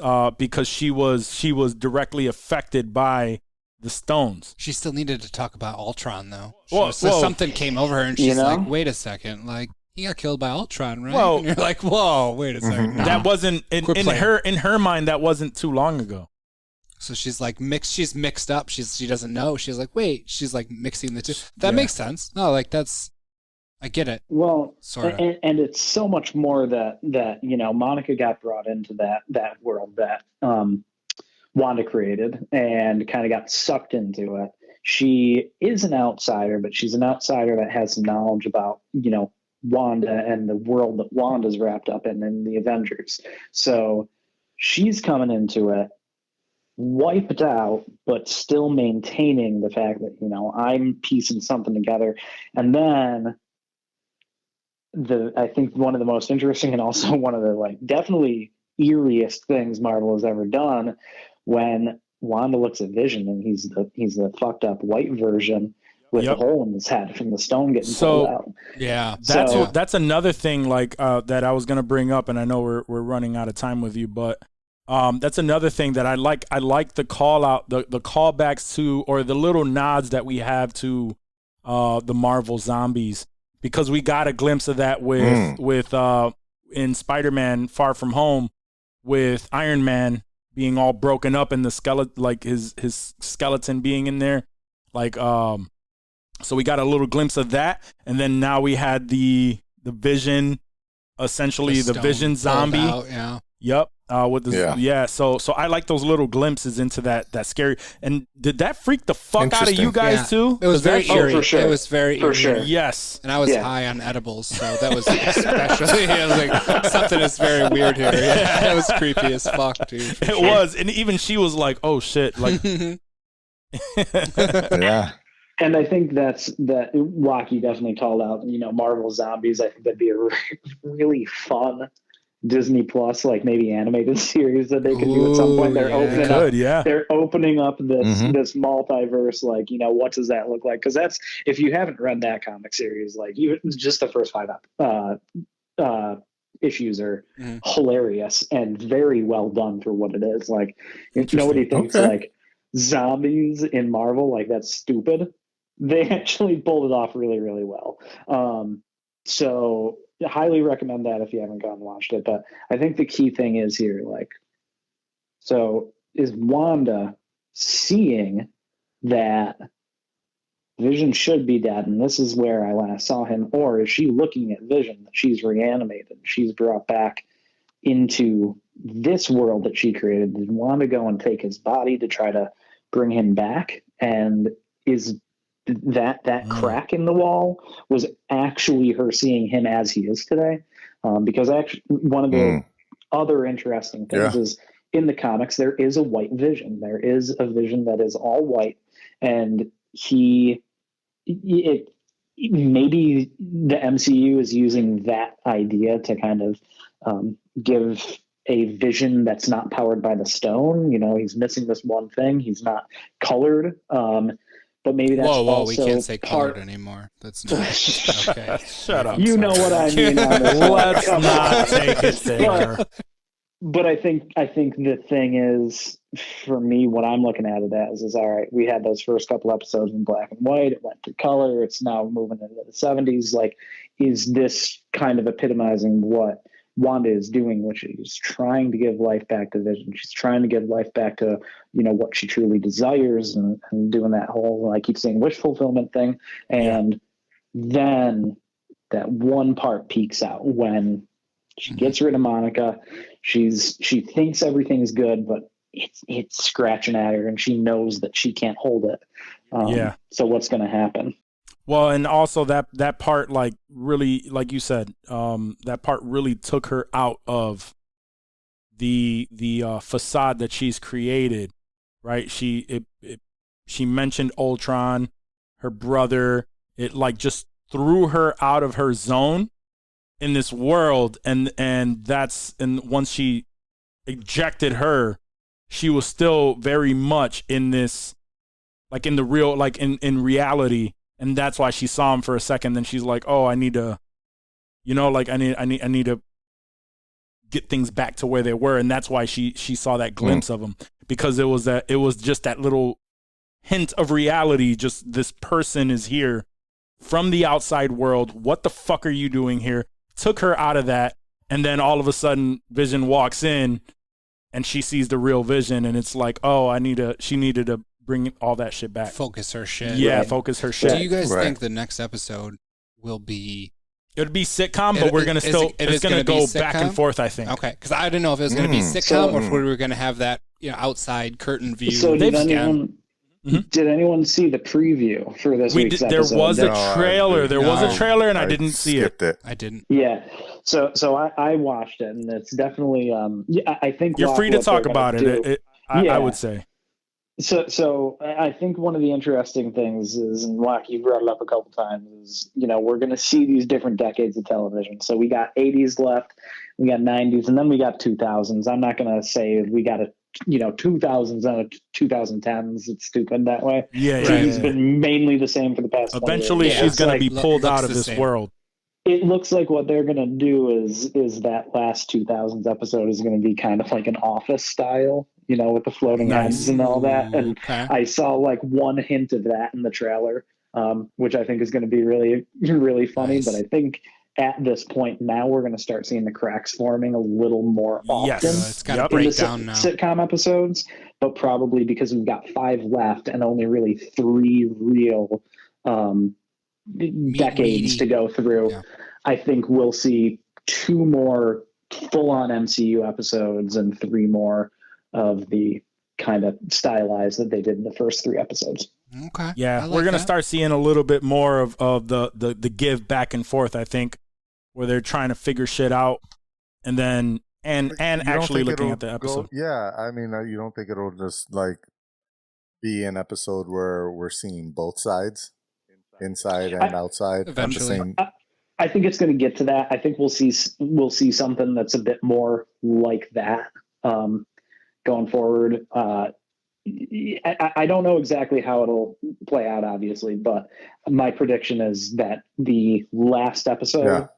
she was directly affected by the stones. She still needed to talk about Ultron, though. Something came over her, and she's like, wait a second, like, he got killed by Ultron, right? Well, and you're like, whoa, wait a second. No. That wasn't in her mind. That wasn't too long ago. So she's like she's mixed up. She doesn't know. She's like, wait. She's like mixing the two. That makes sense. No, like I get it. Well, sort of. And it's so much more that Monica got brought into that world that Wanda created and kind of got sucked into it. She is an outsider, but she's an outsider that has some knowledge about Wanda and the world that Wanda's wrapped up in the Avengers. So she's coming into it wiped out, but still maintaining the fact that, I'm piecing something together. And then I think one of the most interesting and also one of the definitely eeriest things Marvel has ever done, when Wanda looks at Vision and he's the fucked up white version, with the hole in his head from the stone getting pulled out. Yeah, that's another thing like that I was gonna bring up, and I know we're running out of time with you, but that's another thing that I like. I like the call out, the callbacks to, or the little nods that we have to the Marvel zombies, because we got a glimpse of that with in Spider-Man Far From Home, with Iron Man being all broken up and the skeleton, like his skeleton being in there, like so we got a little glimpse of that, and then now we had the Vision, essentially the Vision zombie. Yep. With the so I like those little glimpses into that scary. And did that freak the fuck out of you guys too? It was very eerie. For sure. It was very eerie. Sure. Yes. And I was high on edibles, so that was especially. I was like, something is very weird here. Yeah, it was creepy as fuck, dude. It was, and even she was like, "Oh shit!" Like, yeah. And I think that Rocky definitely called out, Marvel Zombies. I think that'd be a really fun Disney Plus, like maybe animated series that they could do at some point. They're opening up this multiverse. Like, what does that look like? Because that's, if you haven't read that comic series, like just the first 5 issues are hilarious and very well done for what it is. Like, nobody thinks like zombies in Marvel, like that's stupid. They actually pulled it off really, really well. So highly recommend that if you haven't gone and watched it. But I think the key thing is here, like, so is Wanda seeing that Vision should be dead, and this is where I last saw him, or is she looking at Vision, that she's reanimated, she's brought back into this world that she created? Did Wanda go and take his body to try to bring him back? And is that crack in the wall was actually her seeing him as he is today? Because actually one of the other interesting things is in the comics, there is a white Vision. There is a Vision that is all white, and maybe the MCU is using that idea to kind of give a Vision that's not powered by the stone. He's missing this one thing. He's not colored. But maybe that's also we can't say colored anymore. That's not okay. Shut up. You know what I mean. Let's not take it there. But I think the thing is, for me, what I'm looking at it as is, all right, we had those first couple episodes in black and white. It went to color. It's now moving into the 70s. Like, is this kind of epitomizing what Wanda is doing, which is trying to give life back to Vision? She's trying to give life back to, what she truly desires, and doing that whole, I keep saying, wish fulfillment thing. And then that one part peaks out when she gets rid of Monica. She thinks everything's good, but it's scratching at her, and she knows that she can't hold it. So what's going to happen? Well, and also that part, like, really, like you said, that part really took her out of the facade that she's created, right? She mentioned Ultron, her brother. It like just threw her out of her zone in this world, and once she ejected her, she was still very much in this, like in the real, like in reality. And that's why she saw him for a second. Then she's like, "Oh, I need to, I need to get things back to where they were." And that's why she saw that glimpse of him, because it was just that little hint of reality. Just, this person is here from the outside world. What the fuck are you doing here? Took her out of that, and then all of a sudden, Vision walks in, and she sees the real Vision, and it's like, oh, she needed to bring all that shit back. Focus her shit. Yeah, right. Focus her shit. Do you guys think the next episode will be... It'll be sitcom, but we're going to still... It's going to go back and forth, I think. Okay, because I didn't know if it was going to be sitcom or if we were going to have that outside curtain view. So did anyone see the preview for this week's episode? There was a trailer. There was a trailer, and I didn't see it. I didn't. Yeah. So I watched it, and it's definitely... I think... You're free to talk about it. I would say. So I think one of the interesting things is, and Locke, you brought it up a couple times, is, we're going to see these different decades of television. So we got 80s left, we got 90s, and then we got 2000s. I'm not going to say we got a 2000s and 2010s. It's stupid that way. Yeah, TV's been mainly the same for the past 20 Eventually, years. she's going to be pulled out of this world. It looks like what they're going to do is that last 2000s episode is going to be kind of like an Office style, with the floating heads and all that. And I saw like one hint of that in the trailer, which I think is going to be really, really funny. Nice. But I think at this point now we're going to start seeing the cracks forming a little more often. Yes, it's got to break down now. Sitcom episodes, but probably because we've got 5 left and only really 3 real decades to go through. Yeah. I think we'll see 2 more full-on MCU episodes and 3 more of the kind of stylized that they did in the first 3 episodes. Okay. Yeah, we're going to start seeing a little bit more of the give back and forth, I think, where they're trying to figure shit out and then and actually looking at the episode. I mean, you don't think it'll just like be an episode where we're seeing both sides, inside and outside, eventually? I think it's going to get to that. I think we'll see something that's a bit more like that going forward. I don't know exactly how it'll play out, obviously, but my prediction is that the last episode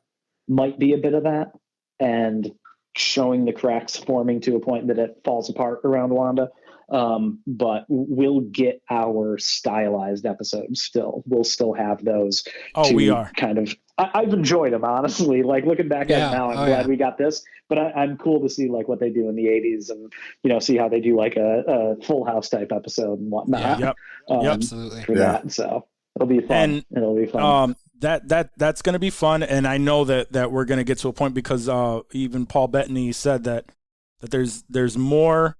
might be a bit of that and showing the cracks forming to a point that it falls apart around Wanda. But we'll get our stylized episodes still. We'll still have those. Oh, we are kind of. I've enjoyed them, honestly. Like looking back at it now, I'm glad we got this. But I'm cool to see like what they do in the 80s and see how they do like a Full House type episode and whatnot. Yep. Absolutely. For that, so it'll be fun. It'll be fun. That's going to be fun, and I know that we're going to get to a point because even Paul Bettany said that there's more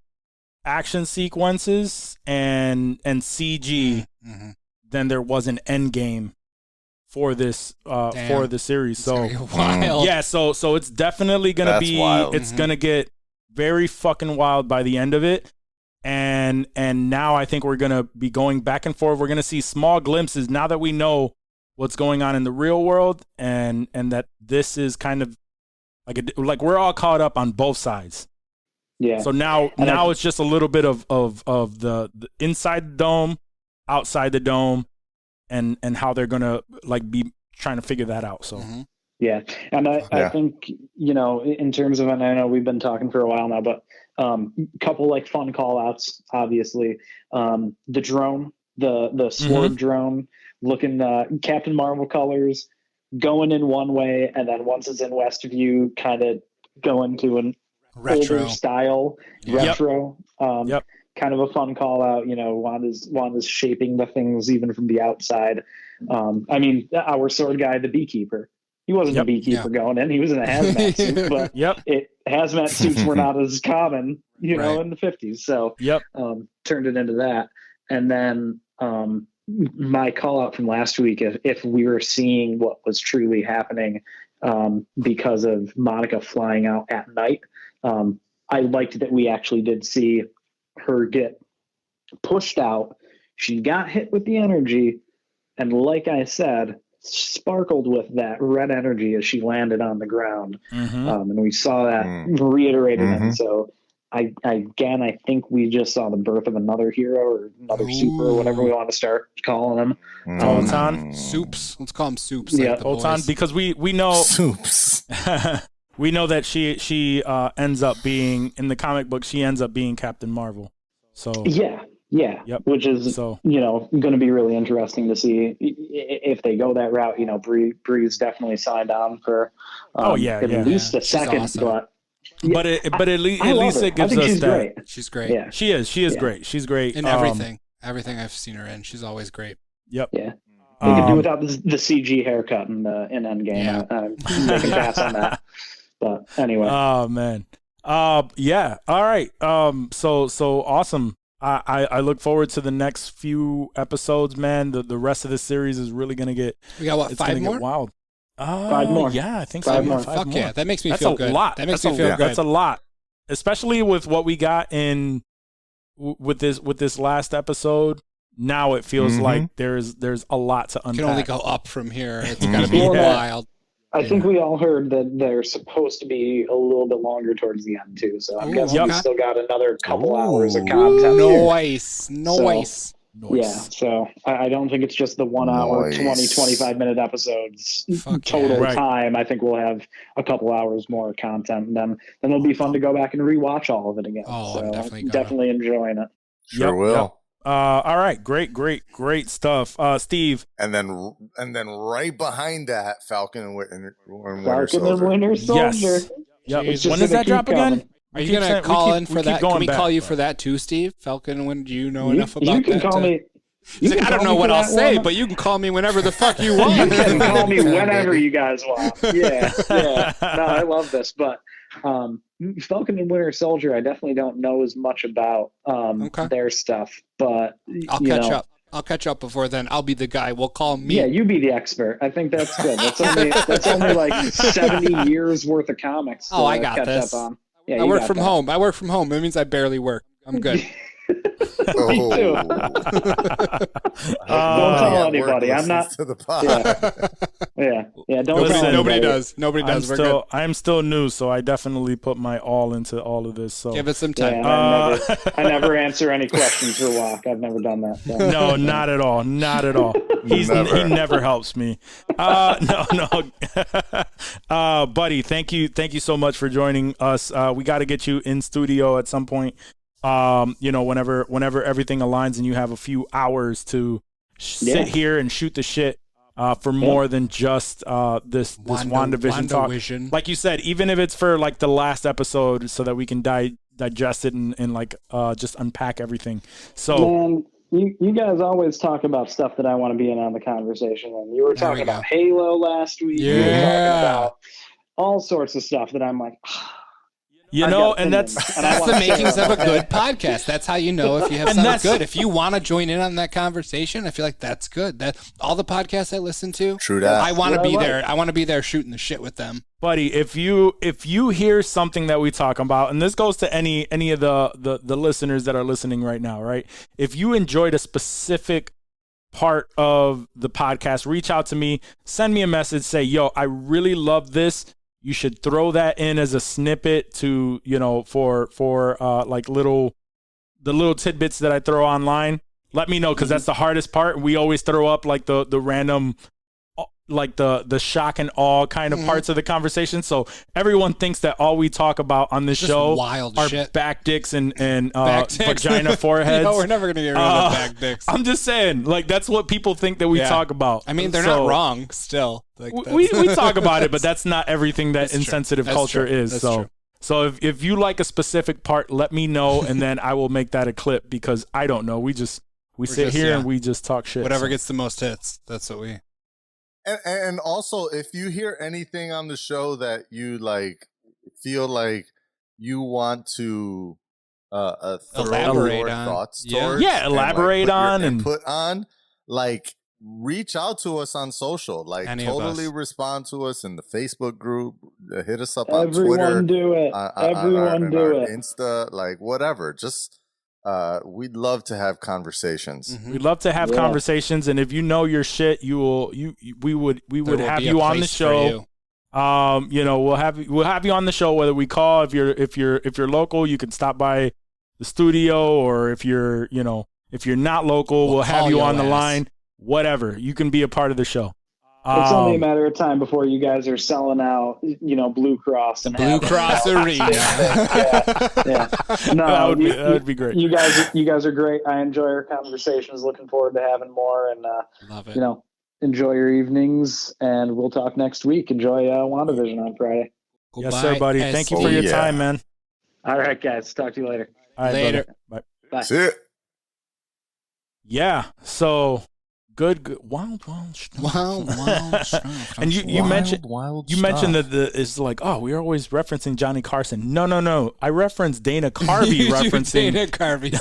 action sequences and CG than there was in Endgame for this for the series. So wild. Yeah, so it's definitely gonna be wild. It's gonna get very fucking wild by the end of it. And now I think we're gonna be going back and forth. We're gonna see small glimpses now that we know what's going on in the real world, and that this is kind of like we're all caught up on both sides. Yeah. So now it's just a little bit of the inside the dome, outside the dome, and how they're gonna like be trying to figure that out. So yeah, and I think in terms of, and I know we've been talking for a while now, but couple like fun call outs, obviously, the drone, the sword drone, looking Captain Marvel colors, going in one way, and then once it's in Westview, kind of going to an older style retro. Kind of a fun call out. Wanda's shaping the things even from the outside. I mean, our sword guy, the beekeeper, he wasn't a beekeeper going in. He was in a hazmat suit, but hazmat suits were not as common, in the 50s. So turned it into that. And then my call out from last week, if we were seeing what was truly happening because of Monica flying out at night, I liked that we actually did see her get pushed out. She got hit with the energy, and like I said, sparkled with that red energy as she landed on the ground. And we saw that reiterated. And so I think we just saw the birth of another hero or another super or whatever we want to start calling them. Totan soups. Let's call them soups. Yeah, Totan, because we know soups. We know that she ends up being, in the comic book, she ends up being Captain Marvel. So which is going to be really interesting to see if they go that route. Bree's definitely signed on for at least a second, awesome. but at least it gives us that. Great. She's great. Yeah. She is great. She's great in everything I've seen her in. She's always great. Yep. Yeah. They could do without the CG haircut in Endgame. They can pass on that. But anyway. Oh man. Yeah. All right. So awesome. I look forward to the next few episodes, man. The rest of the series is really gonna get. We got 5 more? Get wild. 5 more. Yeah, I think 5 so. more. Fuck more. Yeah, that makes me feel good. That's a lot. That makes me feel good. That's a lot, especially with what we got with this last episode. Now it feels like there's a lot to unpack. It can only go up from here. It's got to be wild. I think we all heard that they're supposed to be a little bit longer towards the end too. So I'm guessing we still got another couple hours of content. Nice. Yeah, so I don't think it's just the 1 hour, 25 minute episodes total time. I think we'll have a couple hours more content, and then it'll be fun to go back and rewatch all of it again. Oh, so I'm definitely enjoying it. Sure will. Yep. All right, great stuff, Steve. And then right behind that, Falcon and Winter Soldier. Yes. Yep. When does that drop again? Are you going to call in for that? Can we call you for that too, Steve? Falcon, when do you know enough about that? You can call me. I don't know what I'll say, but you can call me whenever the fuck you want. You can call me whenever you guys want. Yeah. No, I love this, but Falcon and Winter Soldier, I definitely don't know as much about their stuff, but I'll catch up before then. I'll be the guy. We'll call me. Yeah, you be the expert. I think that's good. That's only like 70 years worth of comics. Oh, I got this. Yeah, I work from home. That means I barely work. I'm good. Me too. Don't tell anybody. I'm not. To the pod. Yeah. Don't tell nobody anybody. does. Nobody does. We're good. I'm still new, so I definitely put my all into all of this. So give it some time. Yeah, I never answer any questions for Walk. I've never done that. So. No, not at all. Not at all. He never helps me. No. Buddy, thank you so much for joining us. We got to get you in studio at some point. Whenever everything aligns and you have a few hours to sit here and shoot the shit for more than just this WandaVision talk. Like you said, even if it's for like the last episode, so that we can digest it and like just unpack everything. So. Man, you guys always talk about stuff that I want to be in on the conversation. And you were talking about Halo last week. Yeah. You were talking about all sorts of stuff that I'm like. And that's the makings of a good podcast. That's how you know if you have something good. If you want to join in on that conversation, I feel like that's good. That all the podcasts I listen to, true that. I want to be there. I want to be there shooting the shit with them. Buddy, if you hear something that we talk about, and this goes to any of the listeners that are listening right now, right? If you enjoyed a specific part of the podcast, reach out to me, send me a message, say, yo, I really love this. You should throw that in as a snippet to, for like the little tidbits that I throw online. Let me know, because that's the hardest part. We always throw up like the random, like the shock and awe kind of parts of the conversation. So everyone thinks that all we talk about on this show are shit. Back dicks and vagina foreheads. No, we're never going to get rid of the back dicks. I'm just saying, like, that's what people think that we talk about. I mean, they're not wrong still. Like, we talk about it, but that's not everything that insensitive culture is. So if you like a specific part, let me know, and then I will make that a clip, because I don't know. We sit here and we just talk shit. Whatever gets the most hits, that's what we. And also, if you hear anything on the show that you like, feel like you want to elaborate your on thoughts towards, elaborate on and put on, like, reach out to us on social, like totally respond to us in the Facebook group, hit us up on Twitter. Everyone do it. Everyone do it. Insta, like whatever. Just we'd love to have conversations. We'd love to have conversations, and if you know your shit, we would have you on the show. We'll have you on the show, whether we call, if you're local, you can stop by the studio, or if you're not local, we'll have you on the line. Whatever, you can be a part of the show. It's only a matter of time before you guys are selling out, Blue Cross and Blue Cross Arena. Yeah. No, that would be great. You guys are great. I enjoy our conversations. Looking forward to having more. And love it. Enjoy your evenings, and we'll talk next week. Enjoy WandaVision on Friday. Goodbye. Yes, sir, buddy. Thank you for your time, man. All right, guys. Talk to you later. All right, later. Brother. Bye. See it. Yeah. So. Good wild stuff. And you mentioned that it's like, oh, we're always referencing Johnny Carson. No. I referenced Dana Carvey referencing Dana Carvey.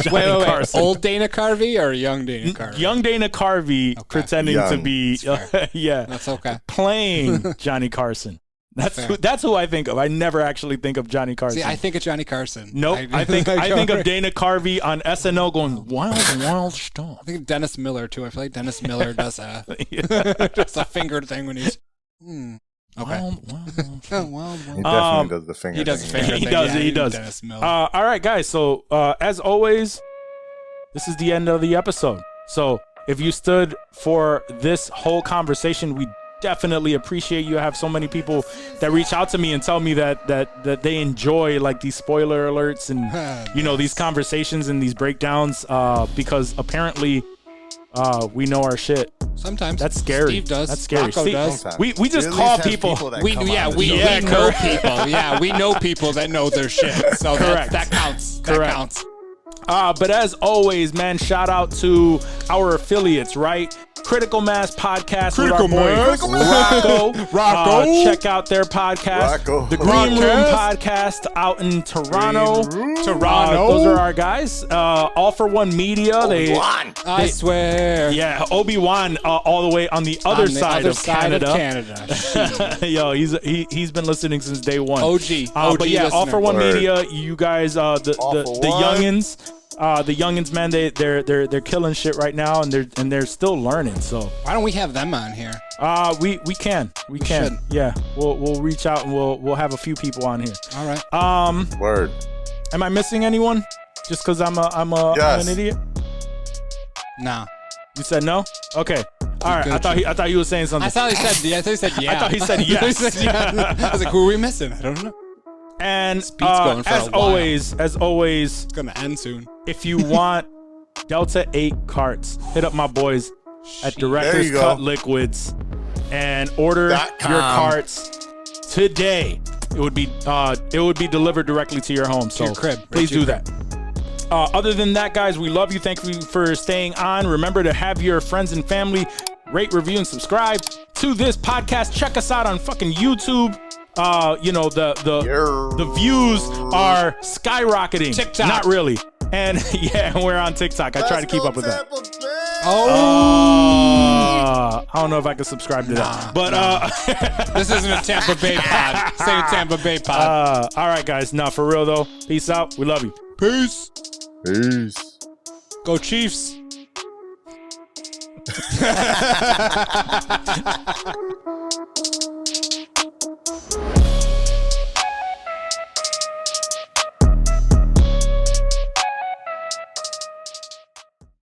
Johnny Carson. Old Dana Carvey or young Dana Carvey? Young Dana Carvey pretending to be that's okay. playing Johnny Carson. That's who I think of. I never actually think of Johnny Carson. See, I think of Johnny Carson. Nope. I think of Dana Carvey on SNL going wild stuff. I think of Dennis Miller too. I feel like Dennis Miller does just a fingered thing when he's okay. He definitely does the finger. He does the finger thing. He does. Dennis Miller. All right, guys. So as always, this is the end of the episode. So if you stood for this whole conversation, we definitely appreciate you. I have so many people that reach out to me and tell me that they enjoy like these spoiler alerts and these conversations and these breakdowns because apparently we know our shit. Sometimes that's scary. Steve does. That's scary. Rocco does. We just call people. We know people. Yeah, we know people that know their shit. So that counts. That counts. But as always, man, shout out to our affiliates, right? Critical Mass Podcast with our boy Rocco. Check out their podcast. The Green Room Podcast out in Toronto. Those are our guys. All for One Media. I swear. Yeah, Obi-Wan all the way on the other side of Canada. Yo, he's been listening since day one. OG but yeah, listener. All for One Media. You guys, the youngins. The youngins, man, they're killing shit right now, and they're still learning. So why don't we have them on here? We can. Should. Yeah, we'll reach out and we'll have a few people on here. All right. Word. Am I missing anyone? Just because I'm an idiot? Nah. You said no? Okay. All right. I thought he was saying something. I thought he said yeah. I thought he said yes. I was like, who are we missing? I don't know. And as always, it's gonna end soon. If you want Delta 8 carts, hit up my boys at Director's Cut Liquids and order your carts today. It would be delivered directly to your home. So your crib. Please do that. Other than that, guys, we love you. Thank you for staying on. Remember to have your friends and family rate, review, and subscribe to this podcast. Check us out on fucking YouTube. The views are skyrocketing. TikTok. Not really. And yeah, we're on TikTok. I try to keep up with that. I don't know if I can subscribe to that. But this isn't a Tampa Bay pod. Say a Tampa Bay pod. All right, guys. No, for real though. Peace out. We love you. Peace. Go Chiefs.